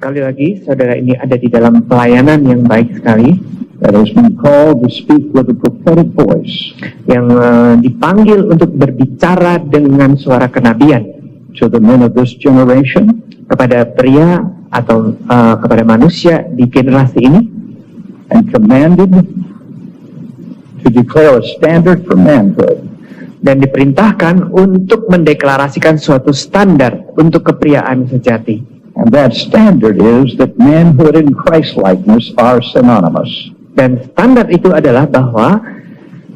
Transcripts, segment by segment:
Sekali lagi, saudara ini ada di dalam pelayanan yang baik sekali, that has been called to speak with a prophetic voice yang dipanggil untuk berbicara dengan suara kenabian to the men of this generation, kepada pria atau kepada manusia di generasi ini, and commanded to declare a standard for manhood. Dan diperintahkan untuk mendeklarasikan suatu standar untuk kepriaan sejati. And that standard is that manhood and Christ-likeness are synonymous. Dan standar itu adalah bahwa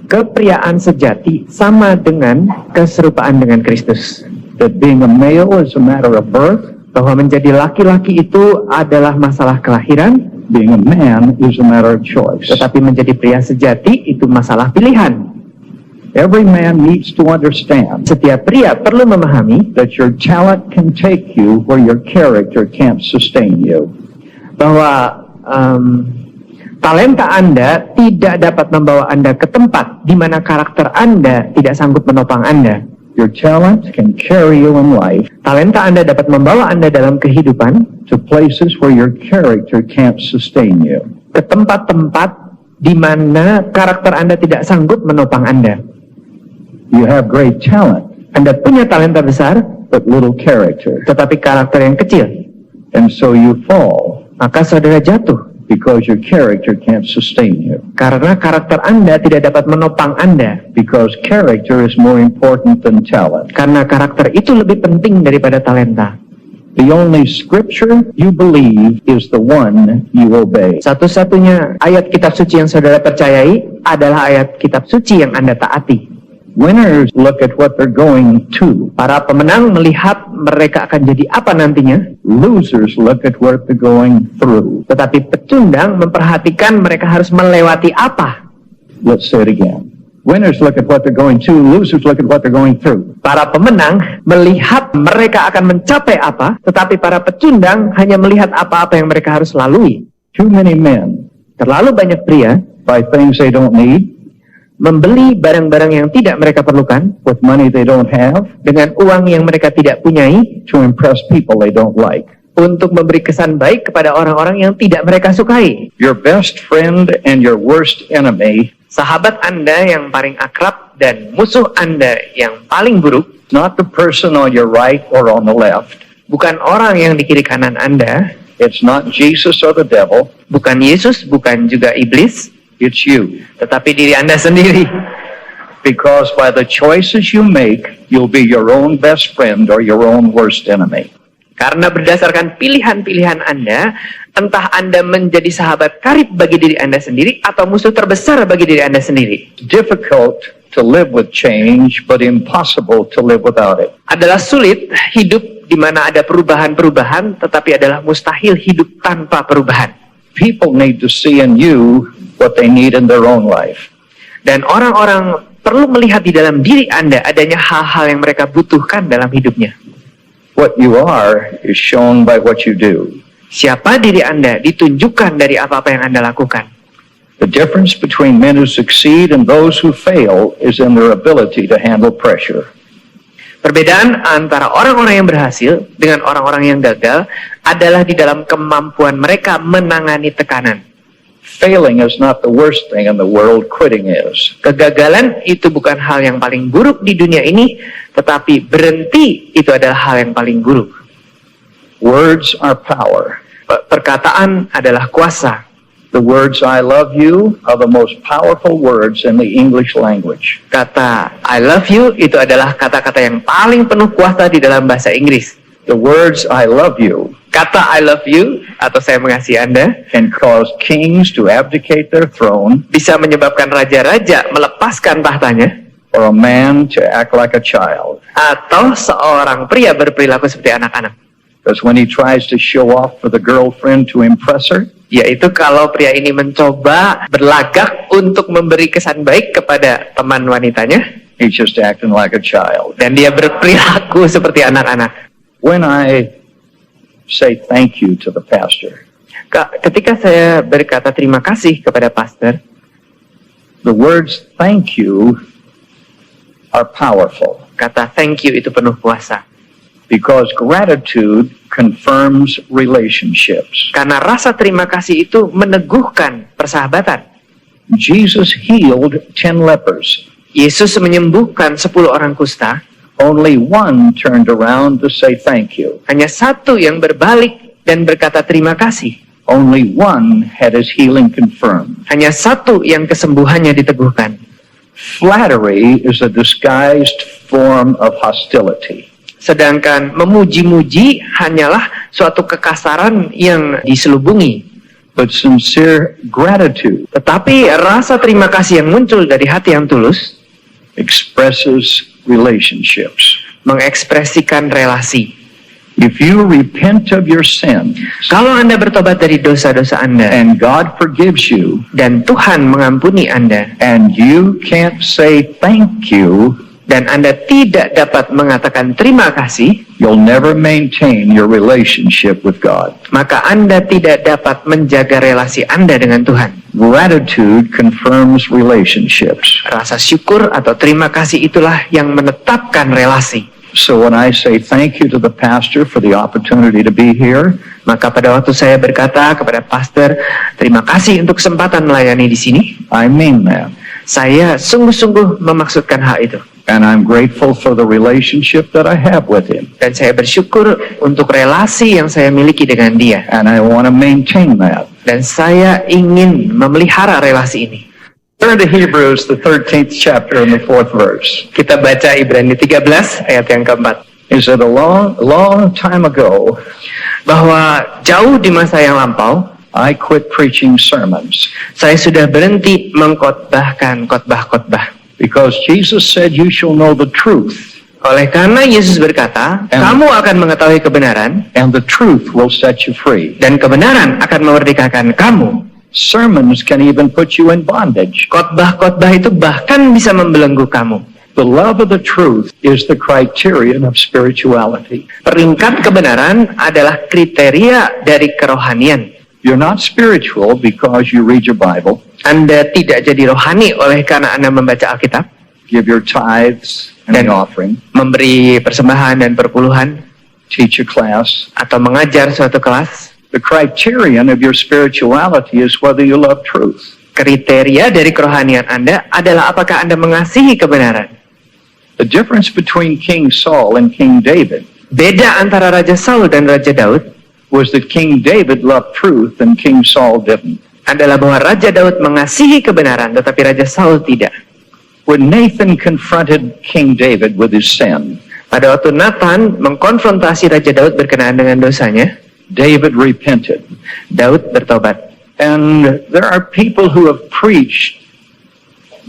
kepriaan sejati sama dengan keserupaan dengan Kristus. That being a male is a matter of birth, Bahwa menjadi laki-laki itu adalah masalah kelahiran, being a man is a matter of choice. tetapi menjadi pria sejati itu masalah pilihan. Every man needs to understand Setiap pria perlu memahami that your talent can take you where your character can't sustain you. bahwa talenta Anda tidak dapat membawa Anda ke tempat di mana karakter Anda tidak sanggup menopang Anda. Your talent can carry you in life Talenta Anda dapat membawa Anda dalam kehidupan to places where your character can't sustain you. ke tempat-tempat di mana karakter Anda tidak sanggup menopang Anda. You have great talent, Anda punya talenta besar, but little character. tetapi karakter yang kecil. And so you fall Maka saudara jatuh, because your character can't sustain you. karena karakter Anda tidak dapat menopang Anda. Because character is more important than talent. Karena karakter itu lebih penting daripada talenta. The only scripture you believe is the one you obey. Satu-satunya ayat kitab suci yang saudara percayai adalah ayat kitab suci yang Anda taati. Winners look at what they're going to. Para pemenang melihat mereka akan jadi apa nantinya, Losers look at what they're going through. tetapi pecundang memperhatikan mereka harus melewati apa. Let's say it again. Winners look at what they're going to. Losers look at what they're going through. Para pemenang melihat mereka akan mencapai apa, tetapi para pecundang hanya melihat apa-apa yang mereka harus lalui. Too many men Terlalu banyak pria buy things they don't need membeli barang-barang yang tidak mereka perlukan with money they don't have dengan uang yang mereka tidak punyai to impress people they don't like. untuk memberi kesan baik kepada orang-orang yang tidak mereka sukai. Your best friend and your worst enemy, Sahabat Anda yang paling akrab dan musuh Anda yang paling buruk not the person on your right or on the left. bukan orang yang di kiri kanan Anda, It's not Jesus or the devil. bukan Yesus, bukan juga iblis, It's you. tetapi diri Anda sendiri. Because by the choices you make, you'll be your own best friend or your own worst enemy. Karena berdasarkan pilihan-pilihan Anda, entah Anda menjadi sahabat karib bagi diri Anda sendiri atau musuh terbesar bagi diri Anda sendiri. Difficult to live with change, but impossible to live without it. Adalah sulit hidup di mana ada perubahan-perubahan, tetapi adalah mustahil hidup tanpa perubahan. People need to see in you what they need in their own life. Dan orang-orang perlu melihat di dalam diri Anda adanya hal-hal yang mereka butuhkan dalam hidupnya. What you are is shown by what you do. Siapa diri Anda ditunjukkan dari apa-apa yang Anda lakukan. The difference between men who succeed and those who fail is in their ability to handle pressure. Perbedaan antara orang-orang yang berhasil dengan orang-orang yang gagal adalah di dalam kemampuan mereka menangani tekanan. Failing is not the worst thing in the world, quitting is. Kegagalan itu bukan hal yang paling buruk di dunia ini, tetapi berhenti itu adalah hal yang paling buruk. Words are power. Perkataan adalah kuasa. The words I love you are the most powerful words in the English language. Kata I love you itu adalah kata-kata yang paling penuh kuasa di dalam bahasa Inggris. The words I love you Kata I love you atau saya mengasihi Anda can cause kings to abdicate their throne bisa menyebabkan raja-raja melepaskan tahtanya or a man to act like a child. atau seorang pria berperilaku seperti anak-anak. Because when he tries to show off for the girlfriend to impress her, Yaitu kalau pria ini mencoba berlagak untuk memberi kesan baik kepada teman wanitanya he's just acting like a child. dan dia berperilaku seperti anak-anak. When I say thank you to the pastor, Ketika saya berkata terima kasih kepada pastor, the words thank you are powerful. kata thank you itu penuh kuasa. Because gratitude confirms relationships. Karena rasa terima kasih itu meneguhkan persahabatan. Jesus healed 10 lepers. Yesus menyembuhkan 10 orang kusta. Only one turned around to say thank you. Hanya satu yang berbalik dan berkata terima kasih. Only one had his healing confirmed. Hanya satu yang kesembuhannya diteguhkan. Flattery is a disguised form of hostility. Sedangkan memuji-muji hanyalah suatu kekasaran yang diselubungi. But sincere gratitude Tetapi rasa terima kasih yang muncul dari hati yang tulus expresses relationships. mengekspresikan relasi. If you repent of your sins Kalau Anda bertobat dari dosa-dosa Anda and God forgives you dan Tuhan mengampuni Anda and you can't say thank you, dan Anda tidak dapat mengatakan terima kasih, you'll never maintain your relationship with God. maka Anda tidak dapat menjaga relasi Anda dengan Tuhan. Gratitude confirms relationships. Rasa syukur atau terima kasih itulah yang menetapkan relasi. So when I say thank you to the pastor for the opportunity to be here, Maka pada waktu saya berkata kepada pastor, terima kasih untuk kesempatan melayani di sini, I mean that. saya sungguh-sungguh memaksudkan hal itu. And I'm grateful for the relationship that I have with him. Dan saya bersyukur untuk relasi yang saya miliki dengan dia. And I want to maintain that. Dan saya ingin memelihara relasi ini. Turn to Hebrews, the 13th chapter and the 4th verse. Kita baca Ibrani 13 ayat yang keempat. He said, a long time ago, Bahwa jauh di masa yang lampau, I quit preaching sermons saya sudah berhenti mengkhotbahkan khotbah-khotbah. because Jesus said, you shall know the truth, Oleh karena Yesus berkata, kamu akan mengetahui kebenaran, and the truth will set you free. dan kebenaran akan memerdekakan kamu. Sermons can even put you in bondage. Khotbah-khotbah itu bahkan bisa membelenggu kamu. The love of the truth is the criterion of spirituality. Peringkat kebenaran adalah kriteria dari kerohanian. You're not spiritual because you read your Bible, Anda tidak jadi rohani oleh karena Anda membaca Alkitab, give your tithes and Dan- the offering, memberi persembahan dan perpuluhan, teach a class. atau mengajar suatu kelas. The criterion of your spirituality is whether you love truth. Kriteria dari kerohanian Anda adalah apakah Anda mengasihi kebenaran. The difference between King Saul and King David Beda antara Raja Saul dan Raja Daud was that King David loved truth and King Saul didn't. adalah bahwa Raja Daud mengasihi kebenaran, tetapi Raja Saul tidak. When Nathan confronted King David with his sin, Pada waktu Nathan mengkonfrontasi Raja Daud berkenaan dengan dosanya, David repented. Daud bertobat. And there are people who have preached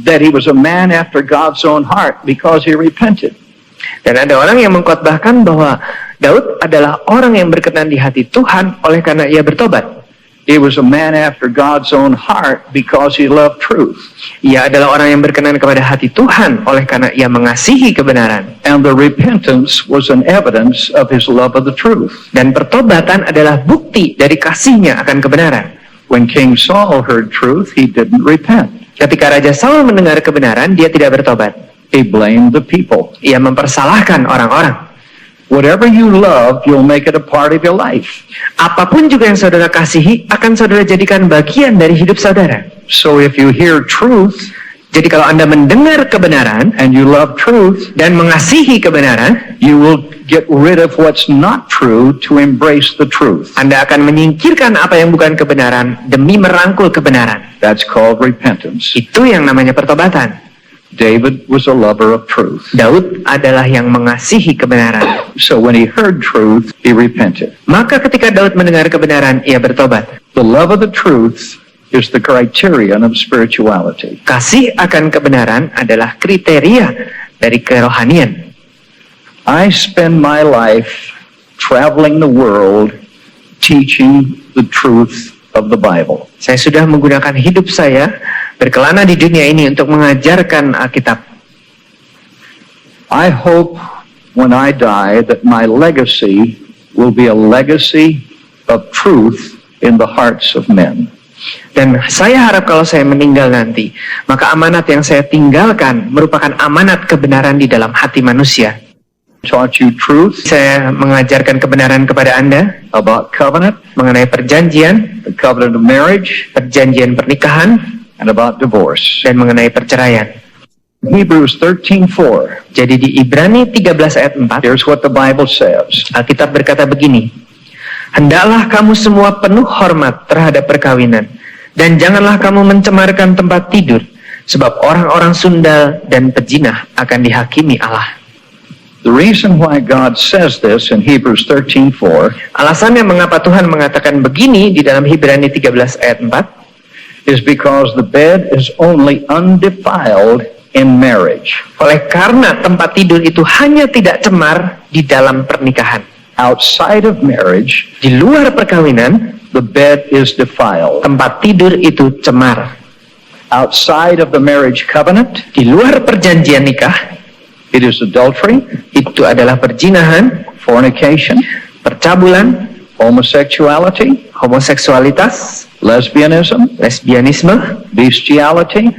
that he was a man after God's own heart because he repented. Dan ada orang yang mengkhotbahkan bahwa Daud adalah orang yang berkenan di hati Tuhan oleh karena ia bertobat. He was a man after God's own heart because he loved truth. Ia adalah orang yang berkenan kepada hati Tuhan oleh karena ia mengasihi kebenaran. And the repentance was an evidence of his love of the truth. Dan pertobatan adalah bukti dari kasihnya akan kebenaran. When King Saul heard truth, he didn't repent. Ketika Raja Saul mendengar kebenaran, dia tidak bertobat. He blamed the people. Ia mempersalahkan orang-orang. Whatever you love, you'll make it a part of your life. Apapun juga yang saudara kasihi, akan saudara jadikan bagian dari hidup saudara. So if you hear truth Jadi kalau Anda mendengar kebenaran and you love truth, dan mengasihi kebenaran, you will get rid of what's not true to embrace the truth. Anda akan menyingkirkan apa yang bukan kebenaran demi merangkul kebenaran. That's called repentance. Itu yang namanya pertobatan. David was a lover of truth. Daud adalah yang mengasihi kebenaran. So when he heard truth, he repented. Maka ketika Daud mendengar kebenaran, ia bertobat. The love of the truth is the criterion of spirituality. Kasih akan kebenaran adalah kriteria dari kerohanian. I spend my life traveling the world teaching the truth of the Bible. Saya sudah menggunakan hidup saya berkelana di dunia ini untuk mengajarkan Alkitab. I hope when I die that my legacy will be a legacy of truth in the hearts of men. Dan saya harap kalau saya meninggal nanti, maka amanat yang saya tinggalkan merupakan amanat kebenaran di dalam hati manusia. taught you truth Saya mengajarkan kebenaran kepada Anda about covenant, mengenai perjanjian, the covenant of marriage, perjanjian pernikahan, and about divorce. dan mengenai perceraian. Hebrews 13:4. Jadi di Ibrani 13 ayat 4, Here's what the Bible says. Alkitab berkata begini, "Hendaklah kamu semua penuh hormat terhadap perkawinan, dan janganlah kamu mencemarkan tempat tidur, sebab orang-orang sundal dan pejinah akan dihakimi Allah." The reason why God says this in Hebrews 13:4 Alasannya mengapa Tuhan mengatakan begini di dalam Ibrani 13 ayat 4, is because the bed is only undefiled in marriage. oleh karena tempat tidur itu hanya tidak cemar di dalam pernikahan. Outside of marriage, Di luar perkawinan, the bed is defiled. tempat tidur itu cemar. Outside of the marriage covenant, Di luar perjanjian nikah, it is adultery, itu adalah perzinahan, fornication, percabulan, homosexuality, homoseksualitas, lesbianism, lesbianisme, bestiality,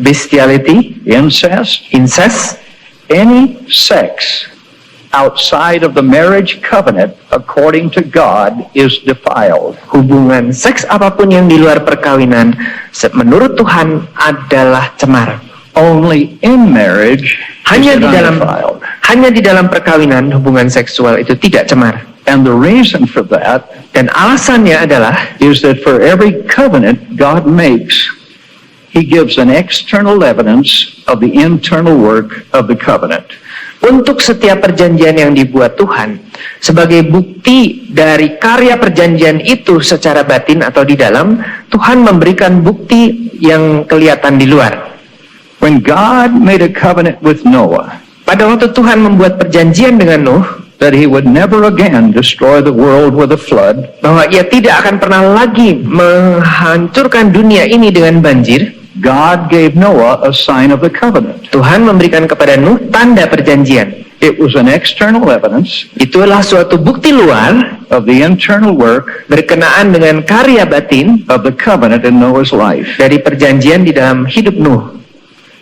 bestiality, incest, incest, any sex outside of the marriage covenant according to God is defiled. hubungan seks apapun yang di luar perkawinan menurut Tuhan adalah cemar. Only in marriage Hanya is it di dalam undefiled. hanya di dalam perkawinan hubungan seksual itu tidak cemar. And the reason for that Dan alasannya adalah is that for every covenant God makes, He gives an external evidence of the internal work of the covenant. untuk setiap perjanjian yang dibuat Tuhan, sebagai bukti dari karya perjanjian itu secara batin atau di dalam, Tuhan memberikan bukti yang kelihatan di luar. When God made a covenant with Noah Pada waktu Tuhan membuat perjanjian dengan Nuh, that He would never again destroy the world with a flood, bahwa ia tidak akan pernah lagi menghancurkan dunia ini dengan banjir, God gave Noah a sign of the covenant. Tuhan memberikan kepada Nuh tanda perjanjian. It was an external evidence Itulah suatu bukti luar of the internal work berkenaan dengan karya batin of the covenant in Noah's life. dari perjanjian di dalam hidup Nuh.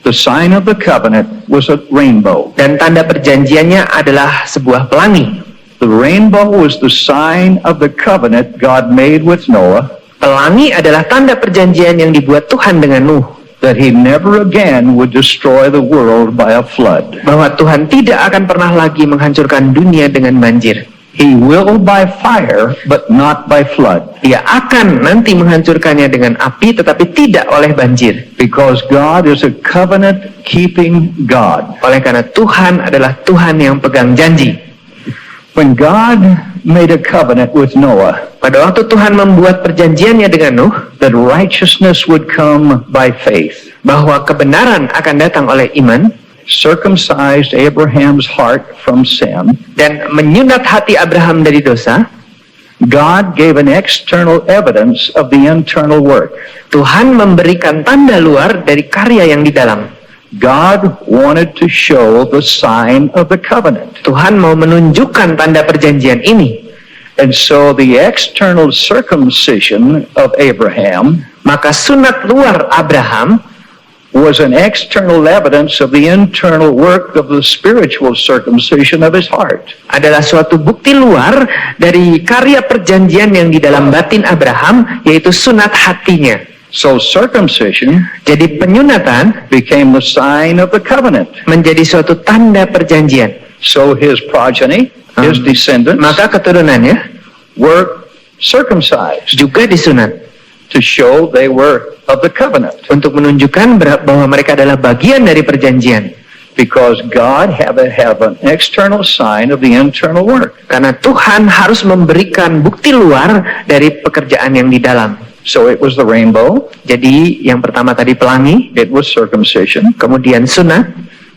The sign of the covenant was a rainbow. Dan tanda perjanjiannya adalah sebuah pelangi. The rainbow was the sign of the covenant God made with Noah, Pelangi adalah tanda perjanjian yang dibuat Tuhan dengan Nuh, that He never again would destroy the world by a flood. bahwa Tuhan tidak akan pernah lagi menghancurkan dunia dengan banjir. He will by fire, but not by flood. Dia akan nanti menghancurkannya dengan api, tetapi tidak oleh banjir. Because God is a covenant-keeping God. Oleh karena Tuhan adalah Tuhan yang pegang janji. When God made a covenant with Noah, Pada waktu Tuhan membuat perjanjiannya dengan Nuh, that righteousness would come by faith, bahwa kebenaran akan datang oleh iman, circumcised Abraham's heart from sin, dan menyunat hati Abraham dari dosa, God gave an external evidence of the internal work. Tuhan memberikan tanda luar dari karya yang di dalam. God wanted to show the sign of the covenant. Tuhan mau menunjukkan tanda perjanjian ini. And so the external circumcision of Abraham Maka sunat luar Abraham was an external evidence of the internal work of the spiritual circumcision of his heart. adalah suatu bukti luar dari karya perjanjian yang di dalam batin Abraham, yaitu sunat hatinya. So circumcision Jadi penyunatan became the sign of the covenant. menjadi suatu tanda perjanjian. So his progeny, his descendants, Maka keturunannya were circumcised juga disunat to show they were of the covenant. untuk menunjukkan bahwa mereka adalah bagian dari perjanjian. Because God had to have an external sign of the internal work. Karena Tuhan harus memberikan bukti luar dari pekerjaan yang di dalam. So it was the rainbow, Jadi yang pertama tadi pelangi, it was circumcision. kemudian sunat.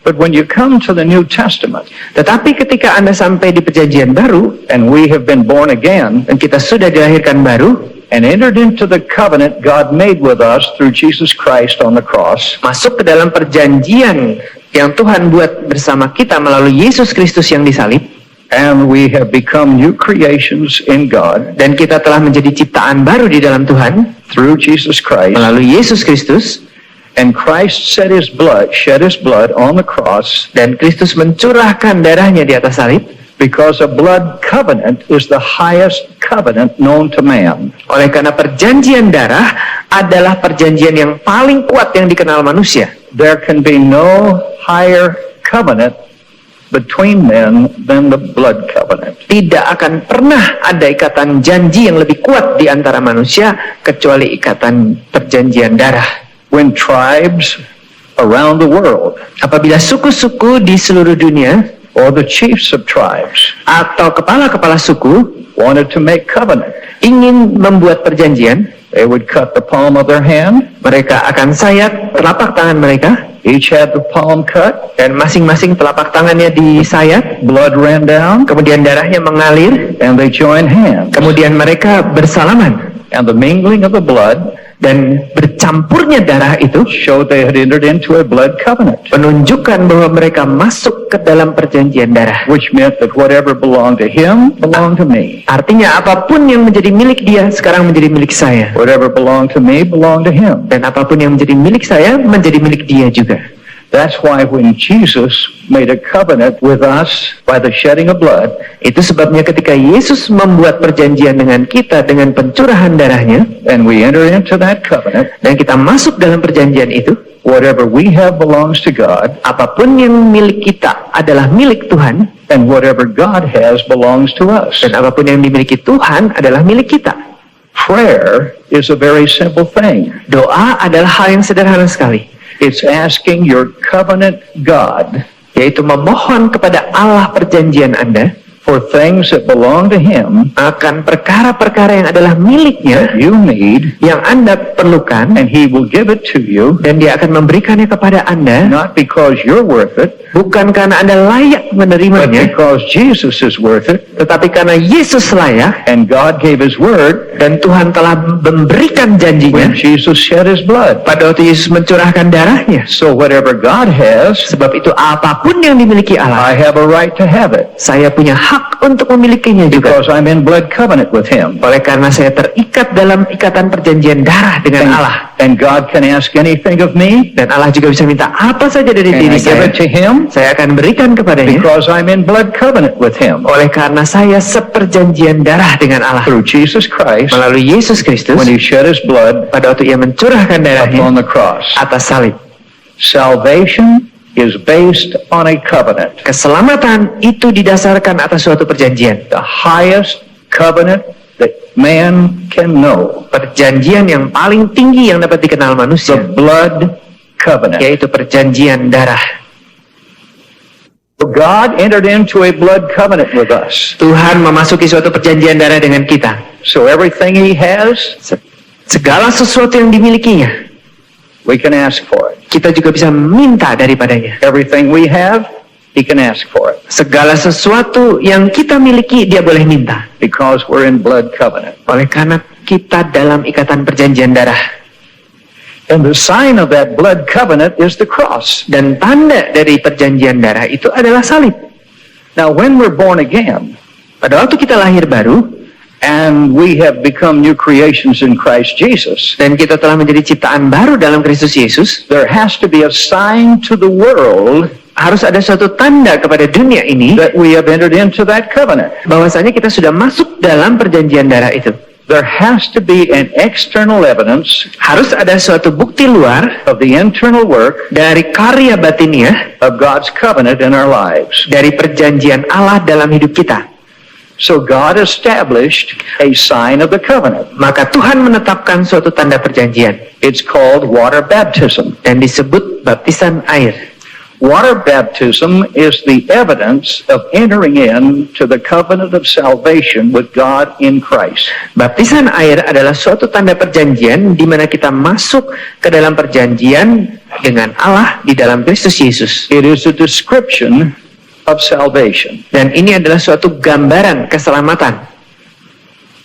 But when you come to the New Testament, Tetapi ketika Anda sampai di perjanjian baru, and we have been born again, dan kita sudah dilahirkan baru, and entered into the covenant God made with us through Jesus Christ on the cross, masuk ke dalam perjanjian yang Tuhan buat bersama kita melalui Yesus Kristus yang disalib, and we have become new creations in God dan kita telah menjadi ciptaan baru di dalam Tuhan through Jesus Christ, melalui Yesus Kristus, And Christ shed his blood on the cross, Dan Kristus mencurahkan darahnya di atas salib, because a blood covenant is the highest covenant known to man. oleh karena perjanjian darah adalah perjanjian yang paling kuat yang dikenal manusia. There can be no higher covenant between men than the blood covenant. Tidak akan pernah ada ikatan janji yang lebih kuat di antara manusia kecuali ikatan perjanjian darah. When tribes around the world, Apabila suku-suku di seluruh dunia or the chiefs of tribes, atau kepala-kepala suku wanted to make covenant, ingin membuat perjanjian, they would cut the palm of their hand. mereka akan sayat telapak tangan mereka, Each had the palm cut, dan masing-masing telapak tangannya disayat, blood ran down, kemudian darahnya mengalir, and they joined hands. kemudian mereka bersalaman, And the mingling of the blood dan bercampurnya darah itu showed they had entered into a blood covenant, menunjukkan bahwa mereka masuk ke dalam perjanjian darah. which meant that whatever belonged to him belonged to me. Artinya apapun yang menjadi milik dia sekarang menjadi milik saya, Whatever belonged to me belonged to him. dan apapun yang menjadi milik saya menjadi milik dia juga. That's why when Jesus made a covenant with us by the shedding of blood, Itu sebabnya ketika Yesus membuat perjanjian dengan kita dengan pencurahan darahnya, and we enter into that covenant, dan kita masuk dalam perjanjian itu, whatever we have belongs to God, apapun yang milik kita adalah milik Tuhan, and whatever God has belongs to us. dan apapun yang dimiliki Tuhan adalah milik kita. Prayer is a very simple thing. Doa adalah hal yang sederhana sekali, It's asking your covenant God yaitu memohon kepada Allah perjanjian Anda for things that belong to him, akan perkara-perkara yang adalah miliknya, that you need, yang Anda perlukan, and he will give it to you, dan dia akan memberikannya kepada Anda, not because you're worth it, bukan karena Anda layak but menerimanya, because Jesus is worth it, tetapi karena Yesus layak, and God gave his word dan Tuhan telah memberikan janjinya when Jesus shed his blood. pada waktu Yesus mencurahkan darahnya. So whatever God has, Sebab itu apapun yang dimiliki Allah, I have a right to have it, saya punya hak untuk memilikinya juga. because I'm in blood covenant with him. Oleh karena saya terikat dalam ikatan perjanjian darah dengan Allah. And God can ask anything of me, Dan Allah juga bisa minta apa saja dari and diri I give saya, it to him, saya akan berikan kepadanya. because I'm in blood covenant with him. Oleh karena saya seperjanjian darah dengan Allah Through Jesus Christ, melalui Yesus Kristus when he shed his blood pada waktu ia mencurahkan upon darahnya the cross. atas salib. Salvation is based on a covenant. Keselamatan itu didasarkan atas suatu perjanjian. The highest covenant that man can know. Perjanjian yang paling tinggi yang dapat dikenal The manusia, blood covenant. yaitu perjanjian darah. God entered into a blood covenant with us. Tuhan memasuki suatu perjanjian darah dengan kita. So everything he has, Segala sesuatu yang dimilikinya, we can ask for it. kita juga bisa minta daripadanya. Everything we have, he can ask for it. Segala sesuatu yang kita miliki, dia boleh minta. Because we're in blood covenant. Oleh karena kita dalam ikatan perjanjian darah. And the sign of that blood covenant is the cross. Dan tanda dari perjanjian darah itu adalah salib. Now when we're born again, Pada waktu kita lahir baru, and we have become new creations in Christ Jesus, dan kita telah menjadi ciptaan baru dalam Kristus Yesus, there has to be a sign to the world harus ada suatu tanda kepada dunia ini that we have entered into that covenant. bahwasanya kita sudah masuk dalam perjanjian darah itu. There has to be an external evidence Harus ada suatu bukti luar of the internal work dari karya batinnya, of God's covenant in our lives. dari perjanjian Allah dalam hidup kita. So God established a sign of the covenant. Maka Tuhan menetapkan suatu tanda perjanjian It's called water baptism. dan disebut baptisan air. Water baptism is the evidence of entering into the covenant of salvation with God in Christ. Baptisan air adalah suatu tanda perjanjian di mana kita masuk ke dalam perjanjian dengan Allah di dalam Kristus Yesus. It is a description of salvation. Dan ini adalah suatu gambaran keselamatan.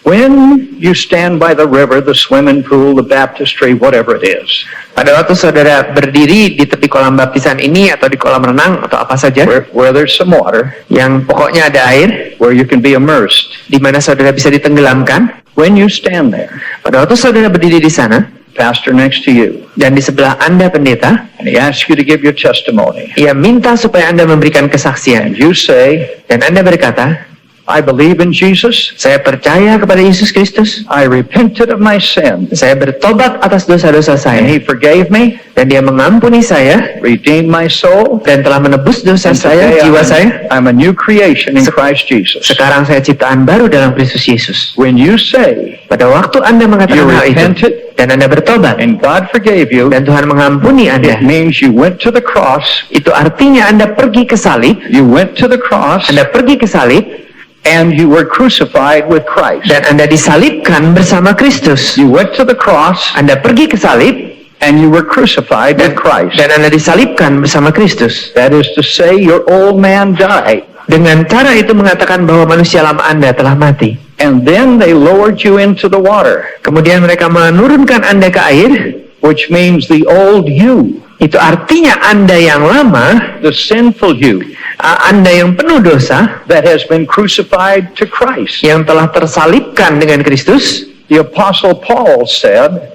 When you stand by the river, the swimming pool, the baptistry, whatever it is, Pada waktu saudara berdiri di tepi kolam baptisan ini atau di kolam renang atau apa saja where there's some water, yang pokoknya ada air where you can be immersed, di mana saudara bisa ditenggelamkan, when you stand there, pada waktu saudara berdiri di sana, pastor next to you, dan di sebelah Anda pendeta, and he asks you to give your testimony, ia minta supaya Anda memberikan kesaksian, and you say, dan Anda berkata, I believe in Jesus, saya percaya kepada Yesus Kristus, I repented of my sin, saya bertobat atas dosa-dosa and saya, he forgave me, dan dia mengampuni saya, redeemed my soul, dan telah menebus dosa and saya, today jiwa saya. I'm a new creation in Christ Jesus. Sekarang saya ciptaan baru dalam Kristus Yesus. When you say, Pada waktu Anda mengatakan you hal itu, repented, dan Anda bertobat, and God forgave you, dan Tuhan mengampuni it Anda, means you went to the cross, itu artinya Anda pergi ke salib, you went to the cross, Anda pergi ke salib, and you were crucified with Christ. dan Anda disalibkan bersama Kristus. You went to the cross, Anda pergi ke salib, and you were crucified with Christ. dan Anda disalibkan bersama Kristus. That is to say, your old man died. Dengan cara itu mengatakan bahwa manusia lama Anda telah mati. And then they lowered you into the water, Kemudian mereka menurunkan Anda ke air, which means the old you, itu artinya Anda yang lama, the sinful you, Anda yang penuh dosa, that has been crucified to Christ. yang telah tersalibkan dengan Kristus. The Apostle Paul said,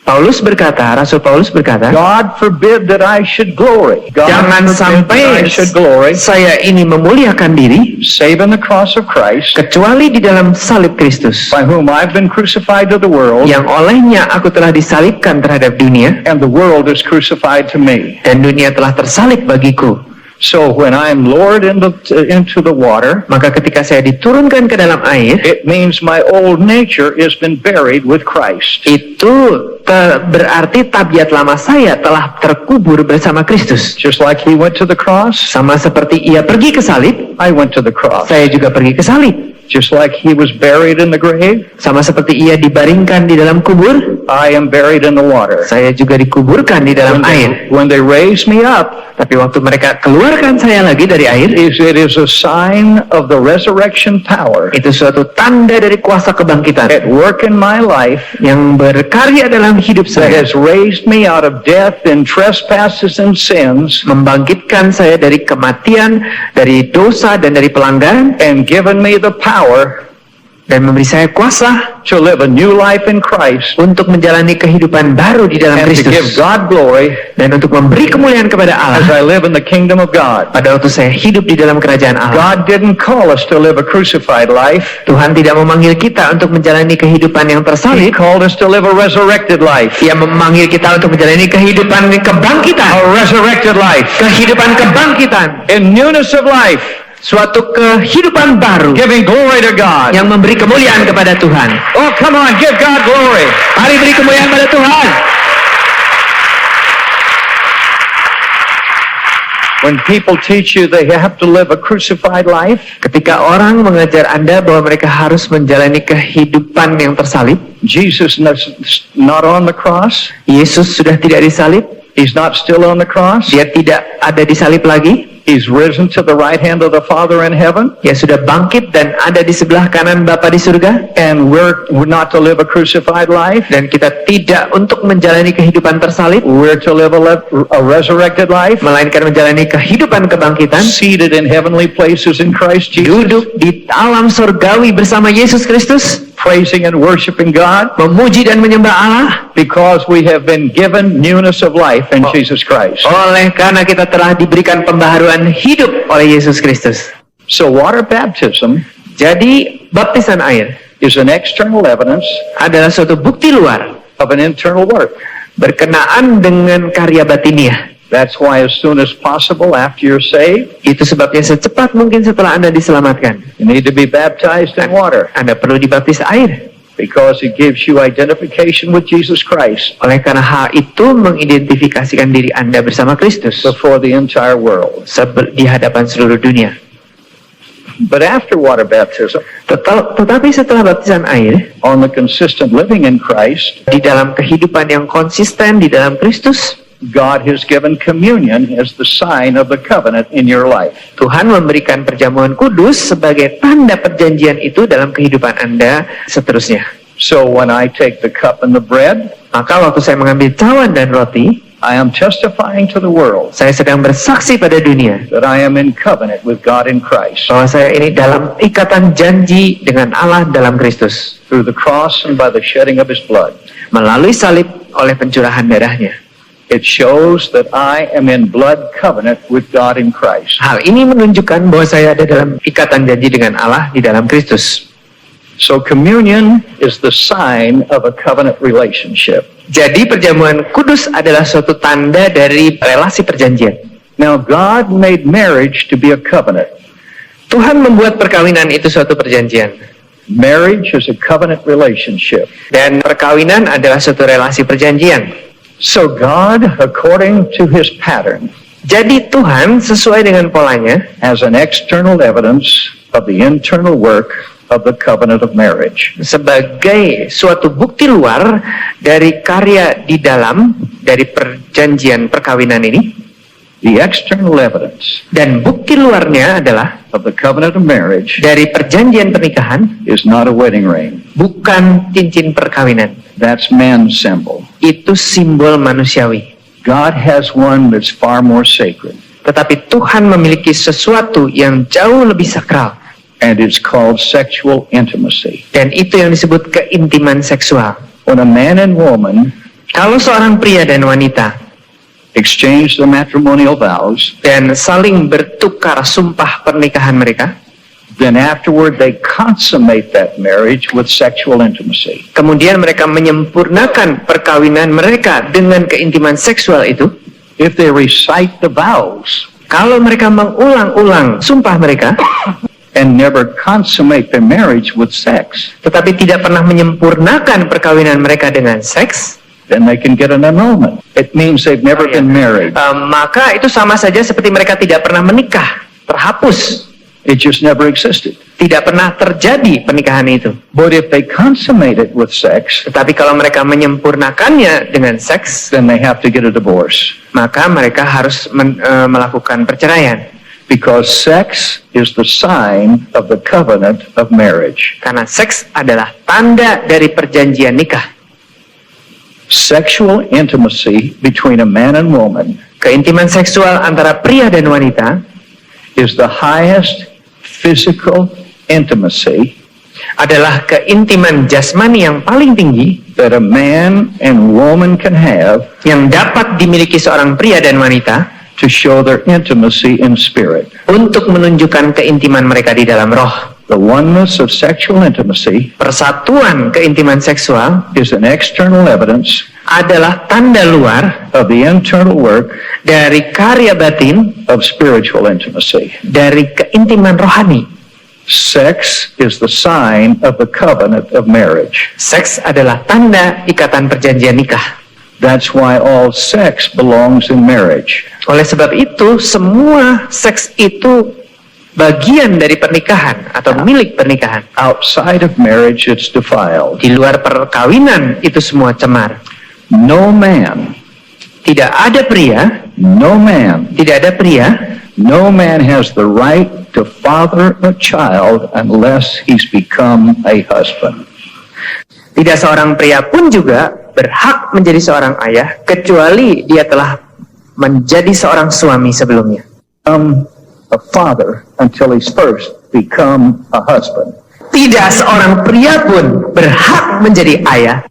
Rasul Paulus berkata, God forbid that I should glory. God jangan forbid sampai that I should glory, saya ini memuliakan diri, save in the cross of Christ, kecuali di dalam salib Kristus, by whom I've been crucified to the world, yang olehnya aku telah disalibkan terhadap dunia, and the world is crucified to me. dan dunia telah tersalib bagiku. So when I'm lowered into the water, Maka ketika saya diturunkan ke dalam air, it means my old nature has been buried with Christ. itu berarti tabiat lama saya telah terkubur bersama Kristus. Just like he went to the cross, Sama seperti ia pergi ke salib, I went to the cross. saya juga pergi ke salib. Just like he was buried in the grave, Sama seperti ia dibaringkan di dalam kubur, I am buried in the water. saya juga dikuburkan di dalam air. When they raised me up, Tapi waktu mereka keluarkan saya lagi dari air, it is a sign of the resurrection power itu suatu tanda dari kuasa kebangkitan at work in my life yang berkarya dalam hidup that saya, has raised me out of death and trespasses and sins membangkitkan saya dari kematian, dari dosa dan dari pelanggaran, and given me the power dan memberi saya kuasa to live a new life in Christ untuk menjalani kehidupan baru di dalam and to give Kristus, God glory dan untuk memberi kemuliaan kepada as Allah I live in the kingdom of God. pada waktu saya hidup di dalam kerajaan Allah. God didn't call us to live a crucified life. Tuhan tidak memanggil kita untuk menjalani kehidupan yang He tersalib. called us to live a resurrected life. Ia memanggil kita untuk menjalani kehidupan kebangkitan, A resurrected life. kehidupan kebangkitan, In newness of life. suatu kehidupan baru Giving glory to God. yang memberi kemuliaan kepada Tuhan. Oh, come on, give God glory. Mari beri kemuliaan pada Tuhan. When people teach you they have to live a crucified life, Ketika orang mengajar Anda bahwa mereka harus menjalani kehidupan yang tersalib, Jesus is not on the cross. Yesus sudah tidak disalib, He's not still on the cross. dia tidak ada disalib lagi, He's risen to the right hand of the Father in heaven. dia sudah bangkit dan ada di sebelah kanan Bapa di surga, And we're not to live a crucified life. dan kita tidak untuk menjalani kehidupan tersalib, We're to live a resurrected life, melainkan menjalani kehidupan kebangkitan, seated in heavenly places in Christ Jesus, duduk di alam surgawi bersama Yesus Kristus, praising and worshiping God, memuji dan menyembah Allah, because we have been given newness of life in Jesus Christ. oleh karena kita telah diberikan pembaharuan hidup oleh Yesus Kristus. So water baptism Jadi baptisan air is an external evidence adalah suatu bukti luar of an internal work. berkenaan dengan karya batiniah. That's why as soon as possible after you're saved, Itu sebabnya secepat mungkin setelah Anda diselamatkan, you need to be baptized in water, Anda perlu dibaptis air. because it gives you identification with Jesus Christ Oleh karena hal itu mengidentifikasikan diri Anda bersama Kristus before the entire world. di hadapan seluruh dunia. But after water baptism, Tetapi setelah baptisan air, on the consistent living in Christ, di dalam kehidupan yang konsisten di dalam Kristus, God has given communion as the sign of the covenant in your life. Tuhan memberikan perjamuan kudus sebagai tanda perjanjian itu dalam kehidupan Anda seterusnya. So when I take the cup and the bread, Maka waktu saya mengambil cawan dan roti, I am testifying to the world saya sedang bersaksi pada dunia that I am in covenant with God in Christ bahwa saya ini dalam ikatan janji dengan Allah dalam Kristus, through the cross and by the shedding of His blood. melalui salib, oleh pencurahan darahnya. It shows that I am in blood covenant with God in Christ. Hal ini menunjukkan bahwa saya ada dalam ikatan janji dengan Allah di dalam Kristus. So communion is the sign of a covenant relationship. Jadi perjamuan kudus adalah suatu tanda dari relasi perjanjian. Now God made marriage to be a covenant. Tuhan membuat perkawinan itu suatu perjanjian. Marriage is a covenant relationship. Dan perkawinan adalah suatu relasi perjanjian. So God, according to his pattern, Jadi Tuhan sesuai dengan polanya has an external evidence of the internal work of the covenant of marriage. sebagai suatu bukti luar dari karya di dalam dari perjanjian perkawinan ini. The external evidence Dan bukti luarnya adalah of the covenant of marriage dari perjanjian pernikahan, is not a wedding ring. bukan cincin perkawinan. That's man's symbol. Itu simbol manusiawi. God has one that's far more sacred, Tetapi Tuhan memiliki sesuatu yang jauh lebih sakral. and it's called sexual intimacy. Dan itu yang disebut keintiman seksual. When a man and woman Kalau seorang pria dan wanita exchange the matrimonial vows, dan saling bertukar sumpah pernikahan mereka, then afterward they consummate that marriage with sexual intimacy. kemudian mereka menyempurnakan perkawinan mereka dengan keintiman seksual itu. If they recite the vows Kalau mereka mengulang-ulang sumpah mereka, and never consummate their marriage with sex, tetapi tidak pernah menyempurnakan perkawinan mereka dengan seks, then they can get an annulment. It means they've never been married. maka itu sama saja seperti mereka tidak pernah menikah, terhapus, It just never existed. tidak pernah terjadi pernikahan itu. But if they consummate it with sex, Tetapi kalau mereka menyempurnakannya dengan seks, then they have to get a divorce. maka mereka harus melakukan perceraian. Because sex is the sign of the covenant of marriage. Karena seks adalah tanda dari perjanjian nikah. Sexual intimacy between a man and woman Keintiman seksual antara pria dan wanita is the highest physical intimacy adalah keintiman jasmani yang paling tinggi that a man and woman can have yang dapat dimiliki seorang pria dan wanita to show their intimacy in spirit. untuk menunjukkan keintiman mereka di dalam roh. The oneness of sexual intimacy Persatuan keintiman seksual is an external evidence adalah tanda luar of the internal work dari karya batin, of spiritual intimacy. dari keintiman rohani. Sex is the sign of the covenant of marriage. Seks adalah tanda ikatan perjanjian nikah. That's why all sex belongs in marriage. Oleh sebab itu, semua seks itu bagian dari pernikahan atau milik pernikahan. Outside of marriage, it's defiled. Di luar perkawinan itu semua cemar. No man, Tidak ada pria, no man, tidak ada pria no man has the right to father a child unless he's become a husband. Tidak seorang pria pun juga berhak menjadi seorang ayah kecuali dia telah menjadi seorang suami sebelumnya. A father until he's first become a husband. Tidak seorang pria pun berhak menjadi ayah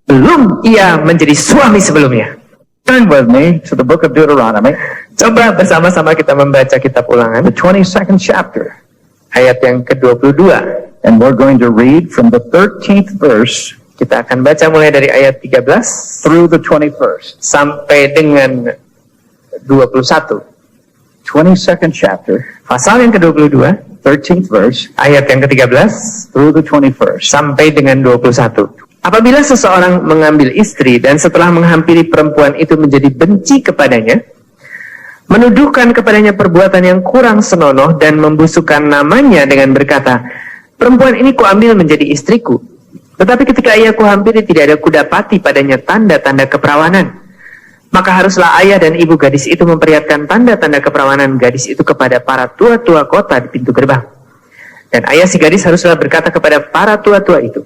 belum ia menjadi suami sebelumnya. Turn with me to the book of Deuteronomy, Coba bersama-sama kita membaca kitab Ulangan, the 22nd chapter, ayat yang ke-22. and we're going to read from the 13th verse Kita akan baca mulai dari ayat 13 through the 21st. sampai dengan 21. 22nd chapter, Pasal yang ke-22, 13th verse, ayat yang ke-13 through the 21st. sampai dengan 21. Apabila seseorang mengambil istri dan setelah menghampiri perempuan itu menjadi benci kepadanya, menuduhkan kepadanya perbuatan yang kurang senonoh dan membusukkan namanya dengan berkata, perempuan ini kuambil menjadi istriku. Tetapi ketika ia kuhampiri tidak ada kudapati padanya tanda-tanda keperawanan. Maka haruslah ayah dan ibu gadis itu memperlihatkan tanda-tanda keperawanan gadis itu kepada para tua-tua kota di pintu gerbang. Dan ayah si gadis haruslah berkata kepada para tua-tua itu,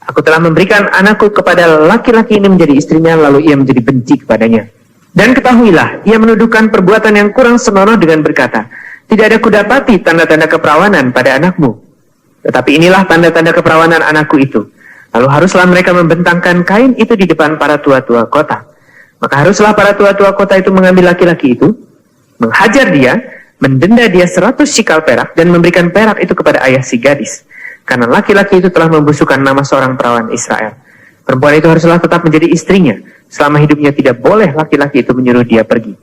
aku telah memberikan anakku kepada laki-laki ini menjadi istrinya, lalu ia menjadi benci kepadanya. Dan ketahuilah, ia menuduhkan perbuatan yang kurang senonoh dengan berkata, tidak ada kudapati tanda-tanda keperawanan pada anakmu. Tetapi inilah tanda-tanda keperawanan anakku itu. Lalu haruslah mereka membentangkan kain itu di depan para tua-tua kota. Maka haruslah para tua-tua kota itu mengambil laki-laki itu, menghajar dia, mendenda dia 100 sikal perak, dan memberikan perak itu kepada ayah si gadis. Karena laki-laki itu telah membusukkan nama seorang perawan Israel. Perempuan itu haruslah tetap menjadi istrinya. Selama hidupnya tidak boleh laki-laki itu menyuruh dia pergi.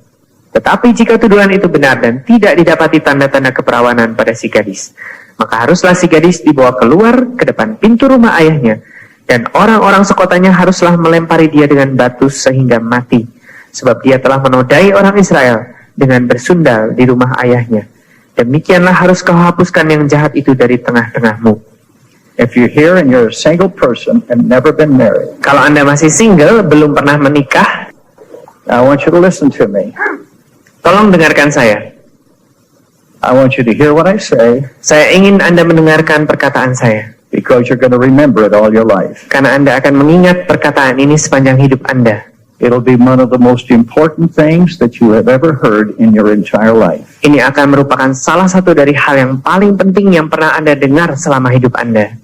Tetapi jika tuduhan itu benar dan tidak didapati tanda-tanda keperawanan pada si gadis, maka haruslah si gadis dibawa keluar ke depan pintu rumah ayahnya, dan orang-orang sekotanya haruslah melempari dia dengan batu sehingga mati, sebab dia telah menodai orang Israel dengan bersundal di rumah ayahnya. Demikianlah harus kau hapuskan yang jahat itu dari tengah-tengahmu. If you're here and you're a single person and never been married, Kalau Anda masih single, belum pernah menikah, I want you to listen to me. tolong dengarkan saya. I want you to hear what I say, Saya ingin Anda mendengarkan perkataan saya, because you're going to remember it all your life. karena Anda akan mengingat perkataan ini sepanjang hidup Anda. It'll be one of the most important things that you have ever heard in your entire life. Ini akan merupakan salah satu dari hal yang paling penting yang pernah Anda dengar selama hidup Anda.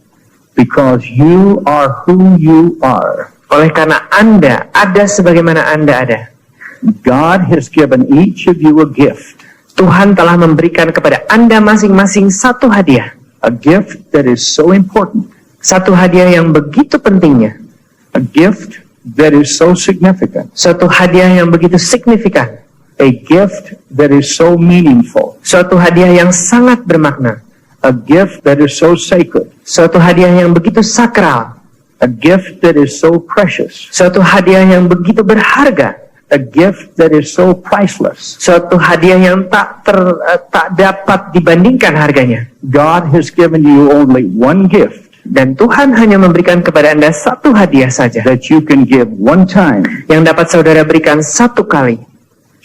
Because you are who you are. Oleh karena Anda ada sebagaimana Anda ada. God has given each of you a gift. Tuhan telah memberikan kepada Anda masing-masing satu hadiah. A gift that is so important. Satu hadiah yang begitu pentingnya. A gift that is so significant. Suatu hadiah yang begitu signifikan. A gift that is so meaningful. Suatu hadiah yang sangat bermakna. A gift that is so sacred. Suatu hadiah yang begitu sakral. A gift that is so precious. Suatu hadiah yang begitu berharga. A gift that is so priceless. Suatu hadiah yang tak dapat dibandingkan harganya. God has given you only one gift Dan Tuhan hanya memberikan kepada Anda satu hadiah saja, that you can give one time yang dapat saudara berikan satu kali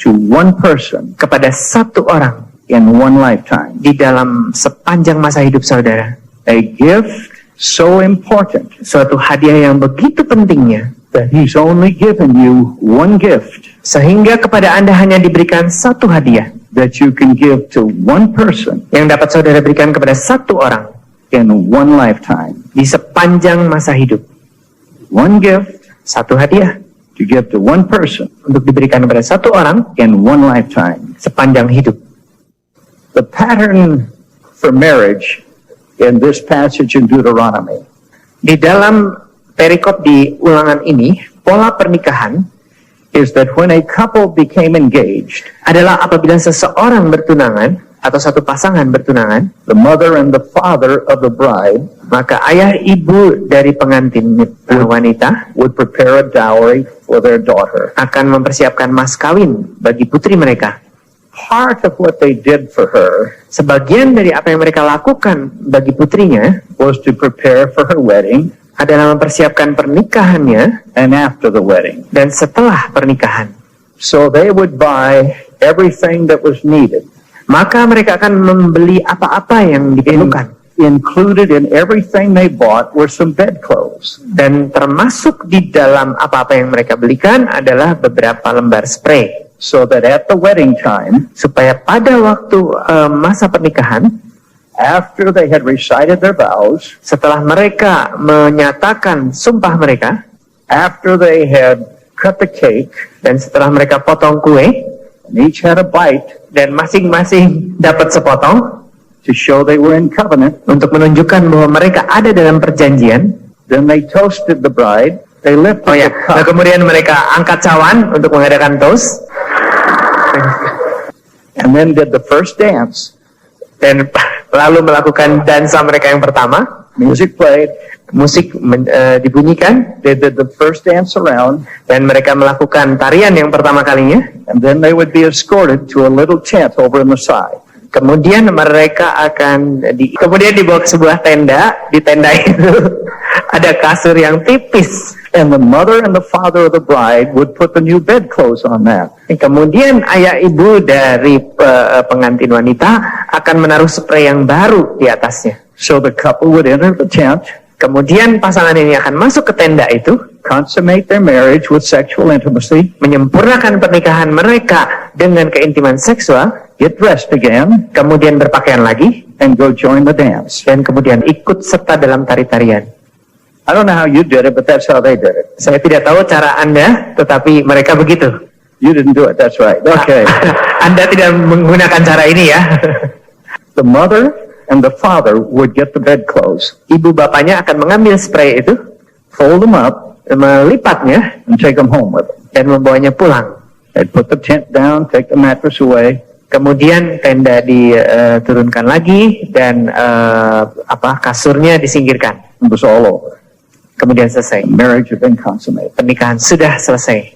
to one person kepada satu orang in one lifetime. di dalam sepanjang masa hidup saudara. A gift so important Suatu hadiah yang begitu pentingnya, that He's only given you one gift sehingga kepada Anda hanya diberikan satu hadiah that you can give to one person yang dapat saudara berikan kepada satu orang in one lifetime. di sepanjang masa hidup. One gift Satu hadiah to give to one person untuk diberikan kepada satu orang in one lifetime. sepanjang hidup. The pattern for marriage in this passage in Deuteronomy Di dalam perikop di Ulangan ini, pola pernikahan is that when a couple became engaged, adalah apabila seseorang bertunangan atau satu pasangan bertunangan, the mother and the father of the bride maka ayah ibu dari pengantin wanita would prepare a dowry for their daughter. akan mempersiapkan mas kawin bagi putri mereka. Part of what they did for her Sebagian dari apa yang mereka lakukan bagi putrinya was to prepare for her wedding adalah mempersiapkan pernikahannya and after the wedding. dan setelah pernikahan. So they would buy everything that was needed. Maka mereka akan membeli apa-apa yang diperlukan. Included in everything they bought were some bedclothes. Dan termasuk di dalam apa-apa yang mereka belikan adalah beberapa lembar spray. So that at the wedding time, Supaya pada waktu masa pernikahan, after they had recited their vows, setelah mereka menyatakan sumpah mereka, after they had cut the cake, dan setelah mereka potong kue, and each had a bite dan masing-masing dapat sepotong, to show they were in covenant, untuk menunjukkan bahwa mereka ada dalam perjanjian. then they toasted the bride. They lifted Oh ya, the nah cup kemudian mereka angkat cawan untuk mengadakan toast, and then did the first dance. dan lalu melakukan dansa mereka yang pertama. Music played. Musik dibunyikan, They did the first dance around, dan mereka melakukan tarian yang pertama kalinya. and then they would be escorted to a little tent over on the side. Kemudian mereka akan kemudian dibawa ke sebuah tenda. Di tenda itu ada kasur yang tipis. And the mother and the father of the bride would put the new bedclothes on that. Kemudian ayah ibu dari pengantin wanita akan menaruh spray yang baru di atasnya. So the couple would enter the tent, Kemudian pasangan ini akan masuk ke tenda itu, consummate their marriage with sexual intimacy, menyempurnakan pernikahan mereka dengan keintiman seksual, get dressed again, kemudian berpakaian lagi, and go join the dance. dan kemudian ikut serta dalam tari-tarian. I don't know how you did it, but that's how they did it. Saya tidak tahu cara Anda, tetapi mereka begitu. You didn't do it, that's right. Okay. Anda tidak menggunakan cara ini ya. The mother and the father would get the bedclothes, Ibu bapaknya akan mengambil spray itu, fold them up, melipatnya, and take them home with them. dan membawanya pulang. They'd put the tent down, take the mattress away, Kemudian tenda diturunkan lagi dan kasurnya disingkirkan. it was all over. Kemudian selesai. The marriage had been consummated. Pernikahan sudah selesai.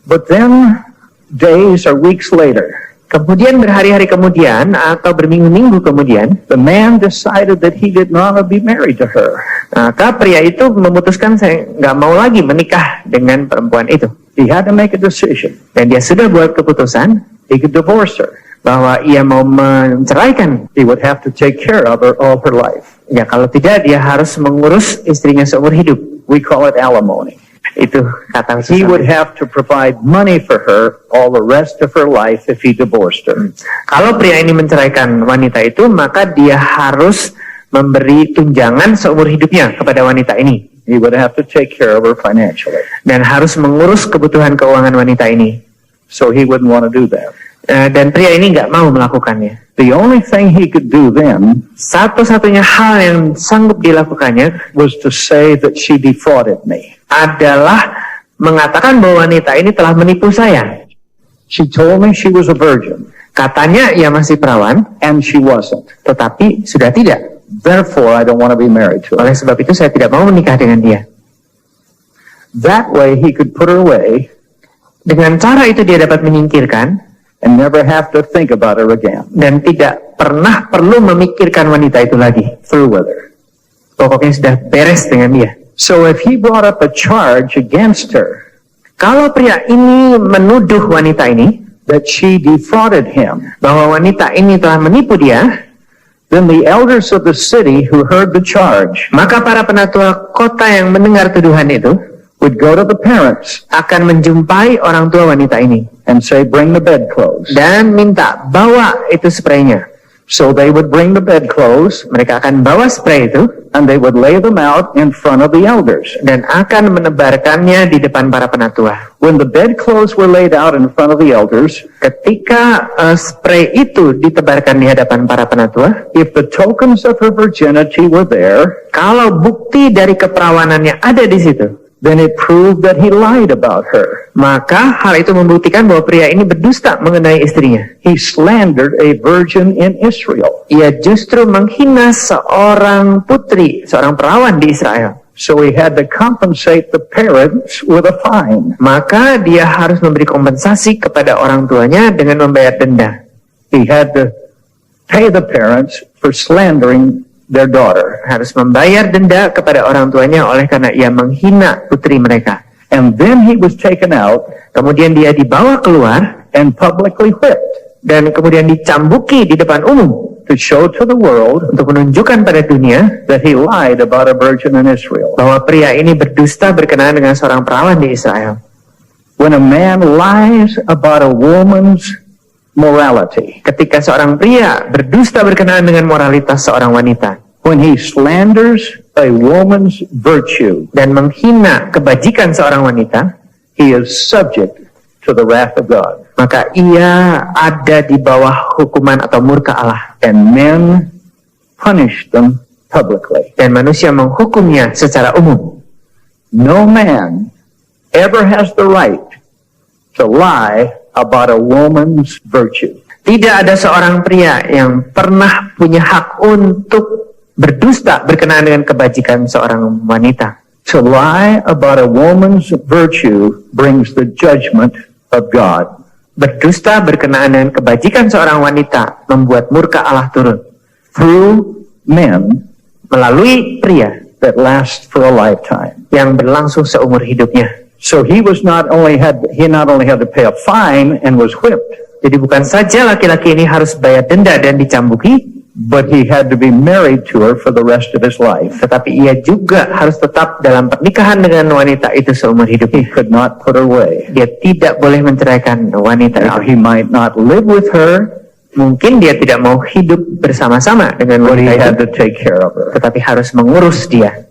But then, days or weeks later, Kemudian berhari-hari kemudian atau berminggu-minggu kemudian, the man decided that he did not want to be married to her. maka pria itu memutuskan saya nggak mau lagi menikah dengan perempuan itu. He had to make a decision. Dan dia sudah buat keputusan He could divorce her. bahwa ia mau menceraikan. He would have to take care of her all her life. Ya kalau tidak dia harus mengurus istrinya seumur hidup. We call it alimony. Itu kata He would khususnya. have to provide money for her all the rest of her life if he divorced her. Kalau pria ini menceraikan wanita itu, maka dia harus memberi tunjangan seumur hidupnya kepada wanita ini. He would have to take care of her financially. Dan harus mengurus kebutuhan keuangan wanita ini. So he wouldn't want to do that. Dan pria ini nggak mau melakukannya. The only thing he could do then Satu-satunya hal yang sanggup dilakukannya was to say that she defrauded me. adalah mengatakan bahwa wanita ini telah menipu saya. She told me she was a virgin, Katanya ia masih perawan, and she wasn't. tetapi sudah tidak. Therefore, I don't want to be married to her. Oleh sebab itu saya tidak mau menikah dengan dia. That way, he could put her away Dengan cara itu dia dapat menyingkirkan and never have to think about her again. dan tidak pernah perlu memikirkan wanita itu lagi. Through with her. Pokoknya sudah beres dengan dia. So if he brought up a charge against her Kalau pria ini menuduh wanita ini that she defrauded him, bahwa wanita ini telah menipu dia, then the elders of the city who heard the charge maka para penatua kota yang mendengar tuduhan itu would go to the parents akan menjumpai orang tua wanita ini and say, bring the bedclothes. dan minta bawa itu spraynya. So they would bring the bedclothes Mereka akan bawa spray itu and they would lay them out in front of the elders. dan akan menebarkannya di depan para penatua. When the bedclothes were laid out in front of the elders, Ketika spray itu ditebarkan di hadapan para penatua, if the tokens of her virginity were there, kalau bukti dari keperawanannya ada di situ, then it proved that he lied about her. maka hal itu membuktikan bahwa pria ini berdusta mengenai istrinya. He slandered a virgin in Israel. Ia justru menghina seorang putri, seorang perawan di Israel. So he had to compensate the parents with a fine. Maka dia harus memberi kompensasi kepada orang tuanya dengan membayar denda. He had to pay the parents for slandering their daughter. Harus membayar denda kepada orang tuanya oleh karena ia menghina putri mereka. And then he was taken out Kemudian dia dibawa keluar and publicly whipped dan kemudian dicambuki di depan umum to show to the world untuk menunjukkan pada dunia that he lied about a virgin in Israel. bahwa pria ini berdusta berkenaan dengan seorang perawan di Israel. When a man lies about a woman's morality, Ketika seorang pria berdusta berkenaan dengan moralitas seorang wanita when he slanders a woman's virtue, dan menghina kebajikan seorang wanita, he is subject to the wrath of God. maka ia ada di bawah hukuman atau murka Allah. And men punish them publicly. Dan manusia menghukumnya secara umum. No man ever has the right to lie about a woman's virtue. Tidak ada seorang pria yang pernah punya hak untuk berdusta berkenaan dengan kebajikan seorang wanita. To lie about a woman's virtue brings the judgment of God. Berdusta berkenaan dengan kebajikan seorang wanita membuat murka Allah turun Through men melalui pria that last for a lifetime. yang berlangsung seumur hidupnya. So he not only had to pay a fine and was whipped, Jadi bukan saja laki-laki ini harus bayar denda dan dicambuki, but he had to be married to her for the rest of his life. tetapi ia juga harus tetap dalam pernikahan dengan wanita itu seumur He hidupnya. could not put her away. Dia tidak boleh menceraikan wanita Now, itu. he might not live with her, Mungkin dia tidak mau hidup bersama-sama dengan but he wanita had itu, to take care of her. tetapi harus mengurus dia.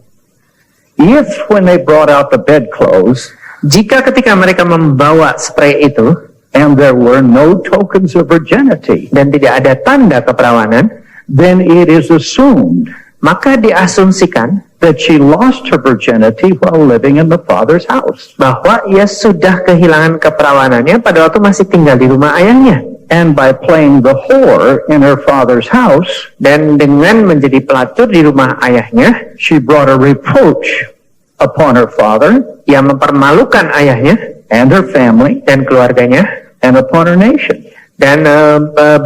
If when they brought out the bedclothes, jika ketika mereka membawa spray itu, and there were no tokens of virginity, dan tidak ada tanda keperawanan, then it is assumed maka diasumsikan that she lost her virginity while living in the father's house. bahwa ia sudah kehilangan keperawanannya pada waktu masih tinggal di rumah ayahnya. And by playing the whore in her father's house, Dan dengan menjadi pelacur di rumah ayahnya, she brought a reproach upon her father ia mempermalukan ayahnya and her family dan keluarganya and upon her nation. dan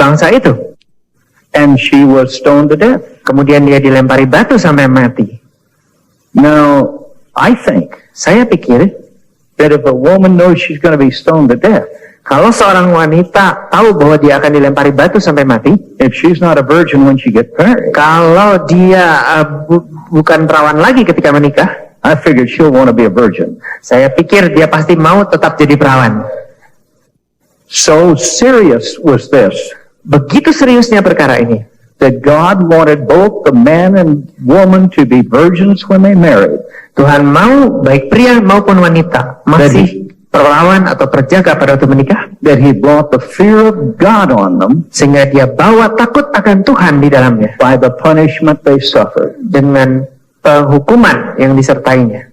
bangsa itu. And she was stoned to death. Kemudian dia dilempari batu sampai mati. Now, I think Saya pikir that if a woman knows she's going to be stoned to death, kalau seorang wanita tahu bahwa dia akan dilempari batu sampai mati, if she's not a virgin when she gets married, kalau dia bukan perawan lagi ketika menikah, I figured she'll want to be a virgin. saya pikir dia pasti mau tetap jadi perawan. So serious was this, Begitu seriusnya perkara ini, that God wanted both the man and woman to be virgins when they married. Tuhan mau baik pria maupun wanita masih perawan atau perjaga pada waktu menikah, That he brought the fear of God on them sehingga dia bawa takut akan Tuhan di dalamnya by the punishment they suffered. dengan penghukuman yang disertainya.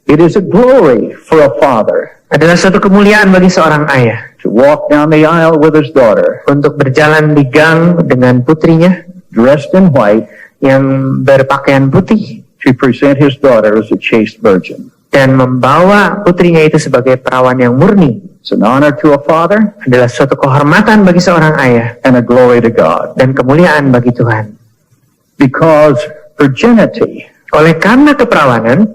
It is a glory for a father Adalah suatu kemuliaan bagi seorang ayah to walk down the aisle with his daughter, untuk berjalan di gang dengan putrinya dressed in white, yang berpakaian putih to present his daughter as a chaste virgin. dan membawa putrinya itu sebagai perawan yang murni. It's an honor to a father Adalah suatu kehormatan bagi seorang ayah and a glory to God. dan kemuliaan bagi Tuhan. Because virginity Oleh karena keperawanan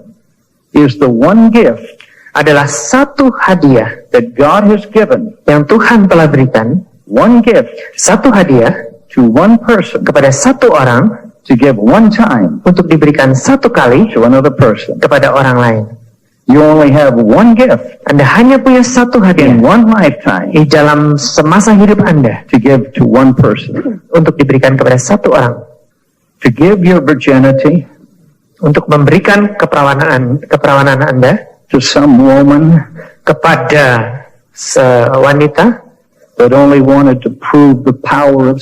is the one gift adalah satu hadiah that God has given, yang Tuhan telah berikan, one gift satu hadiah to one person kepada satu orang to give one time untuk diberikan satu kali to another person. kepada orang lain. You only have one gift Anda hanya punya satu hadiah in one lifetime di dalam semasa hidup Anda to give to one person. untuk diberikan kepada satu orang, To give your virginity untuk memberikan keperawanan Anda to some woman kepada wanita that only wanted to prove the power of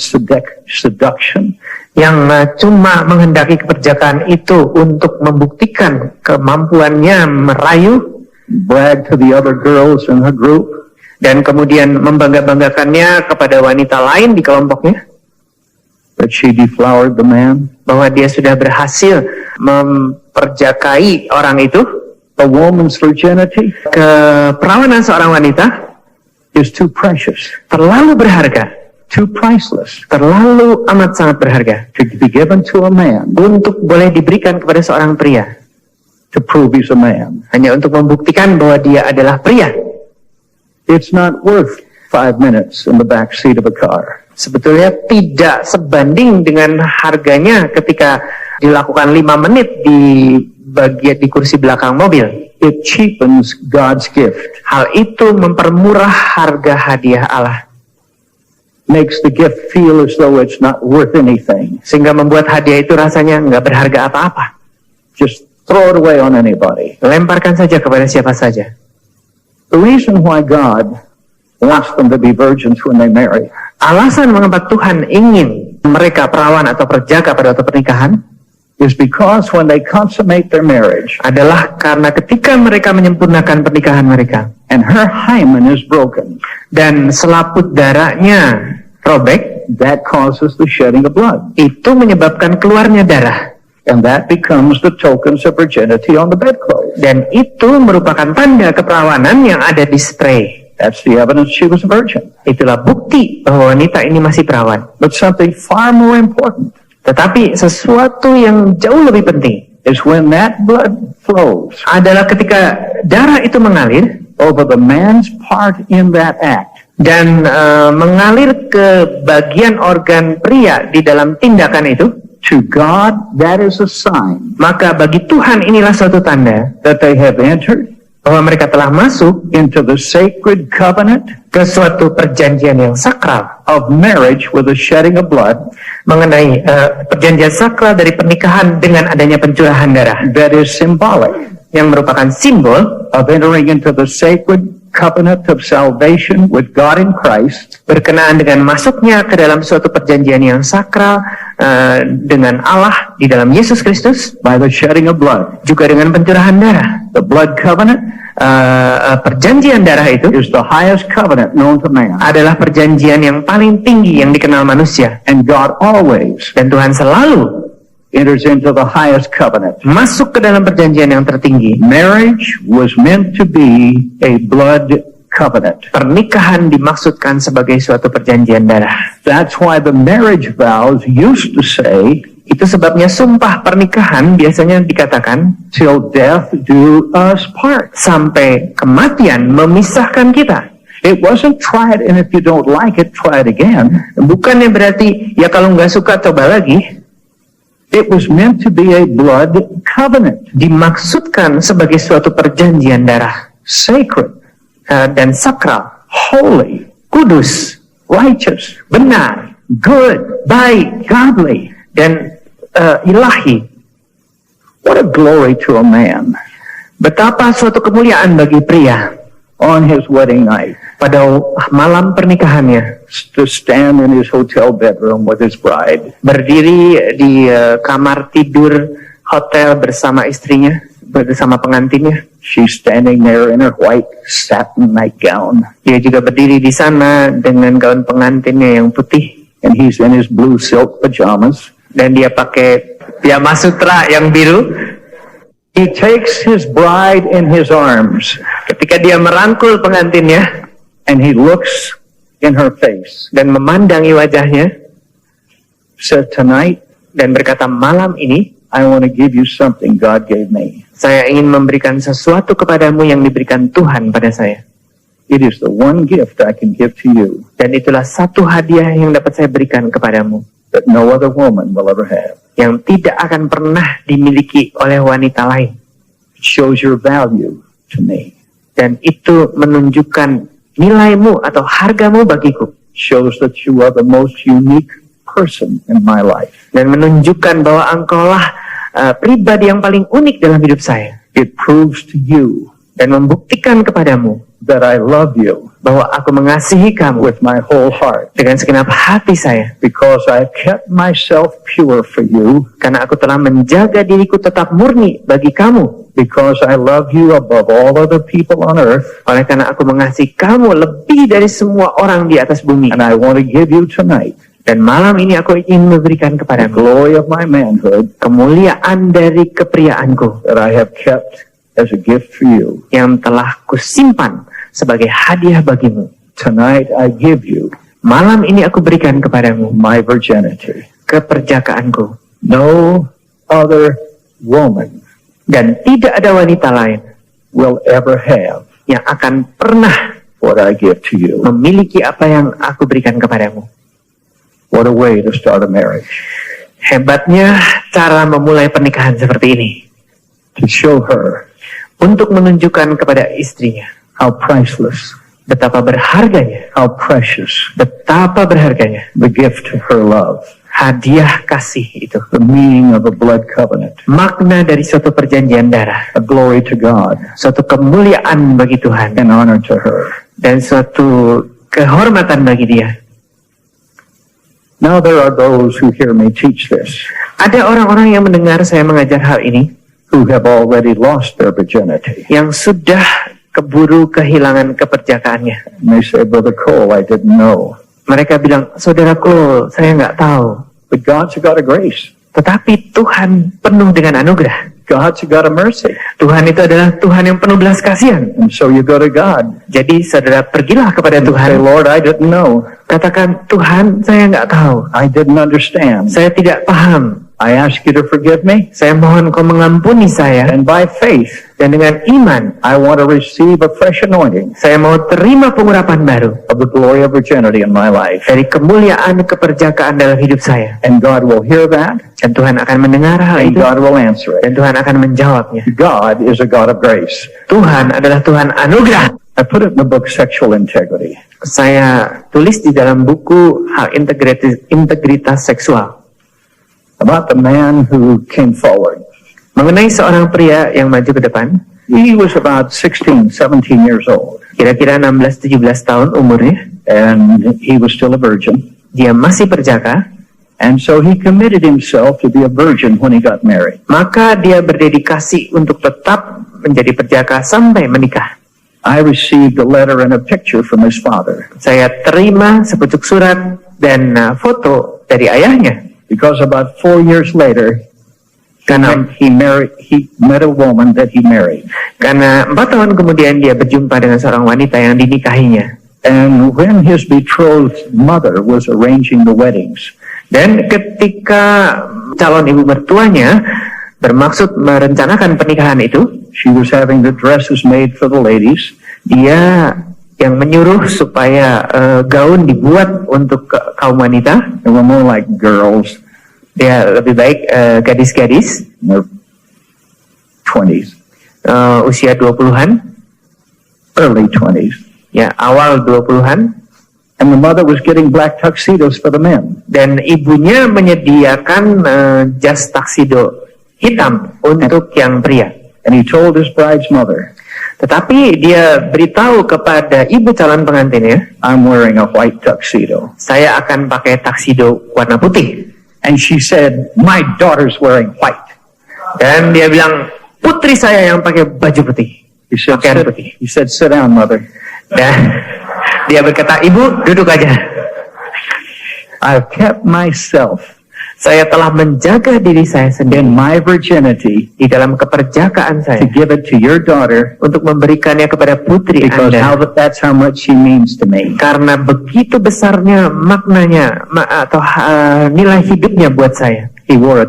seduction, yang cuma menghendaki keperjakaan itu untuk membuktikan kemampuannya merayu brag to the other girls in her group, dan kemudian membangga-banggakannya kepada wanita lain di kelompoknya that she deflowered the man. bahwa dia sudah berhasil memperjakai orang itu. A woman's virginity Keperawanan seorang wanita is too precious, terlalu berharga, too priceless terlalu amat sangat berharga to be given to a man untuk boleh diberikan kepada seorang pria, to prove he's a man. hanya untuk membuktikan bahwa dia adalah pria. It's not worth 5 minutes in the back seat of a car. Sebetulnya tidak sebanding dengan harganya ketika dilakukan 5 menit di kursi belakang mobil. It cheapens God's gift, Hal itu mempermurah harga hadiah Allah, makes the gift feel as though it's not worth anything. sehingga membuat hadiah itu rasanya nggak berharga apa-apa. Just throw it away on anybody. Lemparkan saja kepada siapa saja. The reason why God wants them to be virgins when they marry Alasan mengapa Tuhan ingin mereka perawan atau perjaga pada waktu pernikahan is because when they consummate their marriage adalah karena ketika mereka menyempurnakan pernikahan mereka and her hymen is broken, dan selaput darahnya robek, that causes the shedding of blood. itu menyebabkan keluarnya darah, And that becomes the tokens of virginity on the bedclothes. dan itu merupakan tanda keperawanan yang ada di spray. That's the evidence she was a virgin. Itulah bukti bahwa wanita ini masih perawan. But something far more important Tetapi sesuatu yang jauh lebih penting is when that blood flows adalah ketika darah itu mengalir over the man's part in that act, dan mengalir ke bagian organ pria di dalam tindakan itu, to God that is a sign maka bagi Tuhan inilah suatu tanda that they have entered bahwa mereka telah masuk into the sacred covenant ke suatu perjanjian yang sakral of marriage with the shedding of blood mengenai perjanjian sakral dari pernikahan dengan adanya pencurahan darah that is symbolic yang merupakan simbol of entering into the sacred covenant of salvation with God in Christ berkenaan dengan masuknya ke dalam suatu perjanjian yang sakral dengan Allah di dalam Yesus Kristus, by the shedding of blood. juga dengan pencurahan darah. The blood covenant Perjanjian darah itu is the highest covenant known to man. adalah perjanjian yang paling tinggi yang dikenal manusia, And God always dan Tuhan selalu enters into the highest covenant. masuk ke dalam perjanjian yang tertinggi. Marriage was meant to be a blood covenant. Pernikahan dimaksudkan sebagai suatu perjanjian darah. That's why the marriage vows used to say, Itu sebabnya sumpah pernikahan biasanya dikatakan till death do us part. sampai kematian memisahkan kita. It wasn't try it, and if you don't like it, try it again. Bukannya berarti ya kalau nggak suka coba lagi. It was meant to be a blood covenant, Dimaksudkan sebagai suatu perjanjian darah, sacred, dan sakral, holy, kudus, righteous, benar, good, baik, godly. dan ilahi. What a glory to a man Betapa suatu kemuliaan bagi pria on his wedding night pada malam pernikahannya to stand in his hotel bedroom with his bride. berdiri di kamar tidur hotel bersama istrinya, bersama pengantinnya. She's standing there in her white satin nightgown, Dia juga berdiri di sana dengan gaun pengantinnya yang putih, and he's in his blue silk pajamas. dan dia pakai piyama sutra yang biru. He takes his bride in his arms, Ketika dia merangkul pengantinnya and he looks in her face, dan memandangi wajahnya, says, tonight, dan berkata, malam ini I want to give you something God gave me. saya ingin memberikan sesuatu kepadamu yang diberikan Tuhan pada saya. It is the one gift I can give to you Dan itulah satu hadiah yang dapat saya berikan kepadamu, that no other woman will ever have. yang tidak akan pernah dimiliki oleh wanita lain. It shows your value to me. Dan itu menunjukkan nilaimu atau hargamu bagiku. Shows that you are the most unique person in my life. Dan menunjukkan bahwa engkaulah pribadi yang paling unik dalam hidup saya. It proves to you Dan membuktikan kepadamu that I love you bahwa aku mengasihi kamu with my whole heart, dengan segenap hati saya. because I've kept myself pure for you, Karena aku telah menjaga diriku tetap murni bagi kamu. because I love you above all other people on earth, Oleh karena aku mengasihi kamu lebih dari semua orang di atas bumi. and I want to give you tonight Dan malam ini aku ingin memberikan the kepadamu glory of my manhood kemuliaan dari kepriaanku that I have kept as a gift for you. yang telah kusimpan sebagai hadiah bagimu. Tonight I give you Malam ini aku berikan kepadamu my virginity. keperjakaanku. No other woman Dan tidak ada wanita lain will ever have yang akan pernah what I give to you. memiliki apa yang aku berikan kepadamu. What a way to start a marriage. Hebatnya cara memulai pernikahan seperti ini. To show her Untuk menunjukkan kepada istrinya how priceless, betapa berharganya, how precious betapa berharganya the gift of her love, hadiah kasih itu. the meaning of a blood covenant, Makna dari suatu perjanjian darah, a glory to God, suatu kemuliaan bagi Tuhan, and honor to her. dan suatu kehormatan bagi dia. Now there are those who hear me teach this, Ada orang-orang yang mendengar saya mengajar hal ini, who have already lost their virginity. yang sudah keburu kehilangan keperjakaannya. And they say, Brother Cole, I didn't know. Mereka bilang, saudaraku, saya nggak tahu. But God's a God of grace. Tetapi Tuhan penuh dengan anugerah. God's a God of mercy. Tuhan itu adalah Tuhan yang penuh belas kasihan. And so you go to God. Jadi saudara pergilah kepada Say, Tuhan. Lord, I didn't know. Katakan, Tuhan, saya nggak tahu. I didn't understand. Saya tidak paham. I ask you to forgive me, Saya mohon kau mengampuni saya. and by faith, Dan dengan iman, I want to receive a fresh anointing saya mau terima pengurapan baru of the glory of virginity in my life. dari kemuliaan keperjakaan dalam hidup saya. And God will hear that, Dan Tuhan akan mendengar hal and itu. God will answer it. Dan Tuhan akan menjawabnya. God is a God of grace. Tuhan adalah Tuhan anugerah. I put it in the book Sexual Integrity. Saya tulis di dalam buku hak integritas seksual About the man who came forward. mengenai seorang pria yang maju ke depan. He was about 16, 17 years old, Kira-kira 16-17 tahun umurnya. and he was still a virgin. Dia masih berjaka. And so he committed himself to be a virgin when he got married. Maka dia berdedikasi untuk tetap menjadi berjaka sampai menikah. I received a letter and a picture from his father, Saya terima sepucuk surat dan foto dari ayahnya. because about 4 years later, Karena he met a woman that he married. 4 tahun kemudian dia berjumpa dengan seorang wanita yang dinikahinya. And when his betrothed mother was arranging the weddings, Dan ketika calon ibu mertuanya bermaksud merencanakan pernikahan itu, she was having the dresses made for the ladies. dia yang menyuruh supaya gaun dibuat untuk kaum wanita. They were more like girls Dia lebih baik gadis-gadis in their 20s, usia 20-an, early 20s. ya awal 20-an. And the mother was getting black tuxedos for the men. Dan ibunya menyediakan jas taksido hitam untuk yang pria. And he told his bride's mother, Tetapi dia beritahu kepada ibu calon pengantinnya, I'm wearing a white tuxedo. saya akan pakai taksido warna putih. And she said, my daughter's wearing white. Dan dia bilang, putri saya yang pakai baju putih. Pakaian putih. He said, sit down, mother. Dan dia berkata, ibu duduk aja. I've kept myself Saya telah menjaga diri saya sendiri in my virginity di dalam keperjakaan to saya give it to your daughter, untuk memberikannya kepada putri because Anda. that's how much she means to me. Karena begitu besarnya maknanya atau nilai hidupnya buat saya. He wore a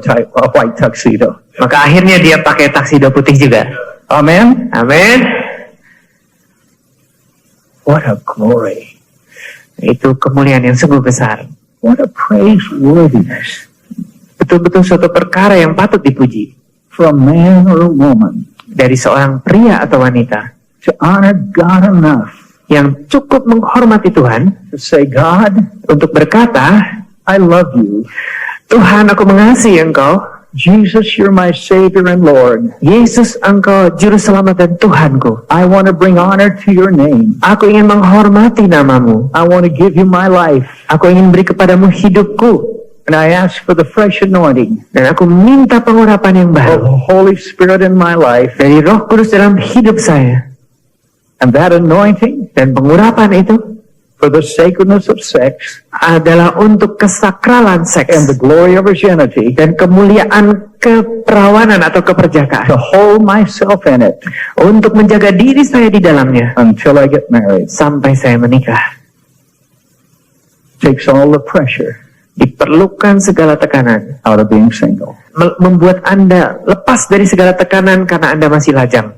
white tuxedo. Maka akhirnya dia pakai taksido putih juga. Amen? Amin. What a glory. Itu kemuliaan yang sungguh besar. What a praiseworthiness Betul-betul suatu perkara yang patut dipuji. for a man or a woman Dari seorang pria atau wanita to honor God enough yang cukup menghormati Tuhan to say, God, untuk berkata, I love you. Tuhan, aku mengasihi Engkau. Jesus, you're my Savior and Lord. Yesus, Engkau juru selamat dan Tuhanku. I want to bring honor to your name. Aku ingin menghormati namamu. I want to give you my life. Aku ingin beri kepadamu hidupku. And I ask for the fresh anointing Dan aku minta pengurapan yang of baru the Holy Spirit in my life. dari Roh Kudus dalam hidup saya. And that anointing Dan pengurapan itu for the sacredness of sex adalah untuk kesakralan and seks the glory of virginity, dan kemuliaan keperawanan atau to keperjakaan. hold myself in it Untuk menjaga diri saya di dalamnya until I get married. sampai saya menikah. Takes all the pressure Diperlukan segala tekanan. out of being single. Membuat Anda lepas dari segala tekanan karena Anda masih lajang.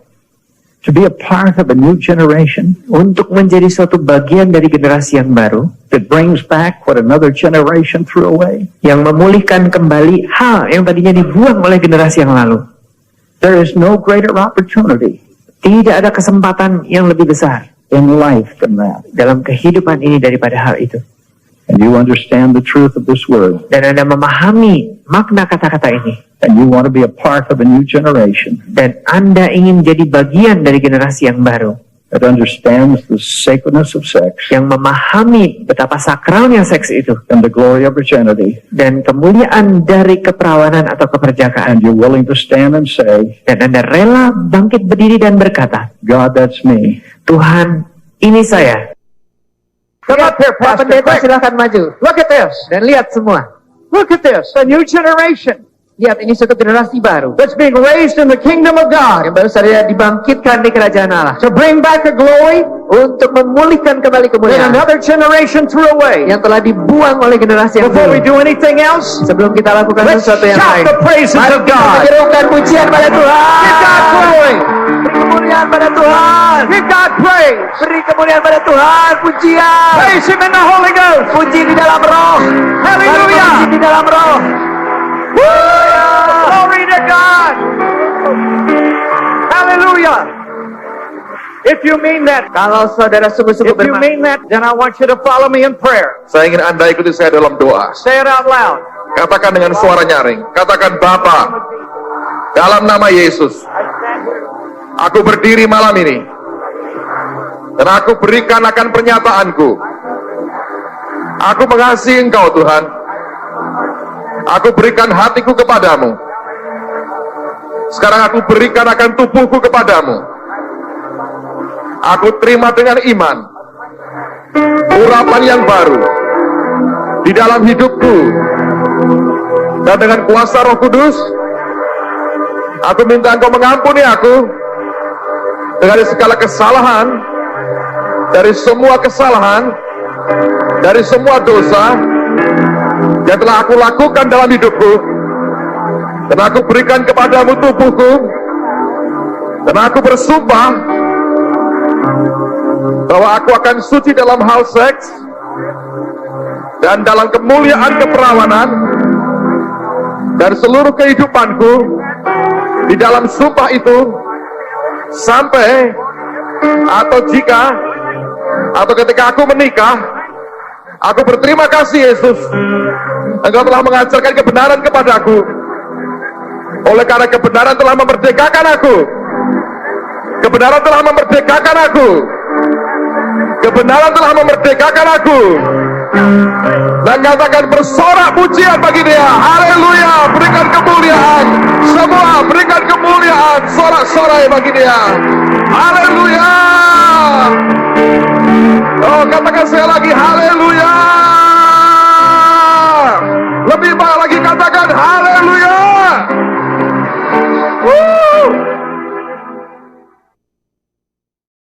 To be a part of a new generation Untuk menjadi suatu bagian dari generasi yang baru, that brings back what another generation threw away. yang memulihkan kembali hal yang tadinya dibuang oleh generasi yang lalu. There is no greater opportunity Tidak ada kesempatan yang lebih besar in life than that. dalam kehidupan ini daripada hal itu. And you understand the truth of this word, Dan Anda memahami makna kata-kata ini. and you want to be a part of a new generation Dan Anda ingin jadi bagian dari generasi yang baru, that understands the sacredness of sex yang memahami betapa sakralnya seks itu and the glory of virginity, dan kemuliaan dari keperawanan atau keperjakaan. and you're willing to stand and say, Dan Anda rela bangkit berdiri dan berkata, God, that's me. Tuhan, ini saya. Come up here, Pak Pastor. Pendeta, Quick. silahkan maju. Look at this. Dan lihat semua. Look at this. A new generation Lihat, ini suatu generasi baru that's being raised in the kingdom of God yang baru saja dibangkitkan di kerajaan Allah to bring back a glory untuk memulihkan kembali that kemuliaan another generation threw away. yang telah dibuang oleh generasi yang Before we dulu. do anything else, Sebelum kita lakukan let's sesuatu yang shout lain, the praises mari of kita God. menyerukan pujian pada Tuhan. Give God glory. Beri kemuliaan pada Tuhan. Give God praise. Beri kemuliaan pada Tuhan. Pujian. Praise Him in the Holy Ghost. Puji di dalam roh. Hallelujah. Puji di dalam roh. Woo! Glory to God. Hallelujah. If you mean that, Kalau saudara sungguh-sungguh if you bermakna, mean that, then I want you to follow me in prayer. Saya ingin Anda ikuti saya dalam doa. Say it out loud. Katakan dengan suara nyaring. Katakan, Bapa, dalam nama Yesus, aku berdiri malam ini. Dan aku berikan akan pernyataanku. Aku mengasihi Engkau, Tuhan. Aku berikan hatiku kepadamu. Sekarang aku berikan akan tubuhku kepadamu. Aku terima dengan iman urapan yang baru di dalam hidupku. Dan dengan kuasa Roh Kudus, aku minta Engkau mengampuni aku dari segala kesalahan, dari semua kesalahan, dari semua dosa yang telah aku lakukan dalam hidupku. Dan aku berikan kepadamu tubuhku. Dan aku bersumpah bahwa aku akan suci dalam hal seks dan dalam kemuliaan keperawanan, dan seluruh kehidupanku di dalam sumpah itu sampai atau jika atau ketika aku menikah. Aku berterima kasih Yesus, Engkau telah mengajarkan kebenaran kepadaku. Oleh karena kebenaran telah memerdekakan aku. Kebenaran telah memerdekakan aku. Kebenaran telah memerdekakan aku. Dan katakan bersorak pujian bagi Dia. Haleluya, berikan kemuliaan. Semua berikan kemuliaan, sorak-sorai bagi Dia. Haleluya. Oh, katakan saya lagi, haleluya. Lebih banyak lagi, katakan haleluya. Woo.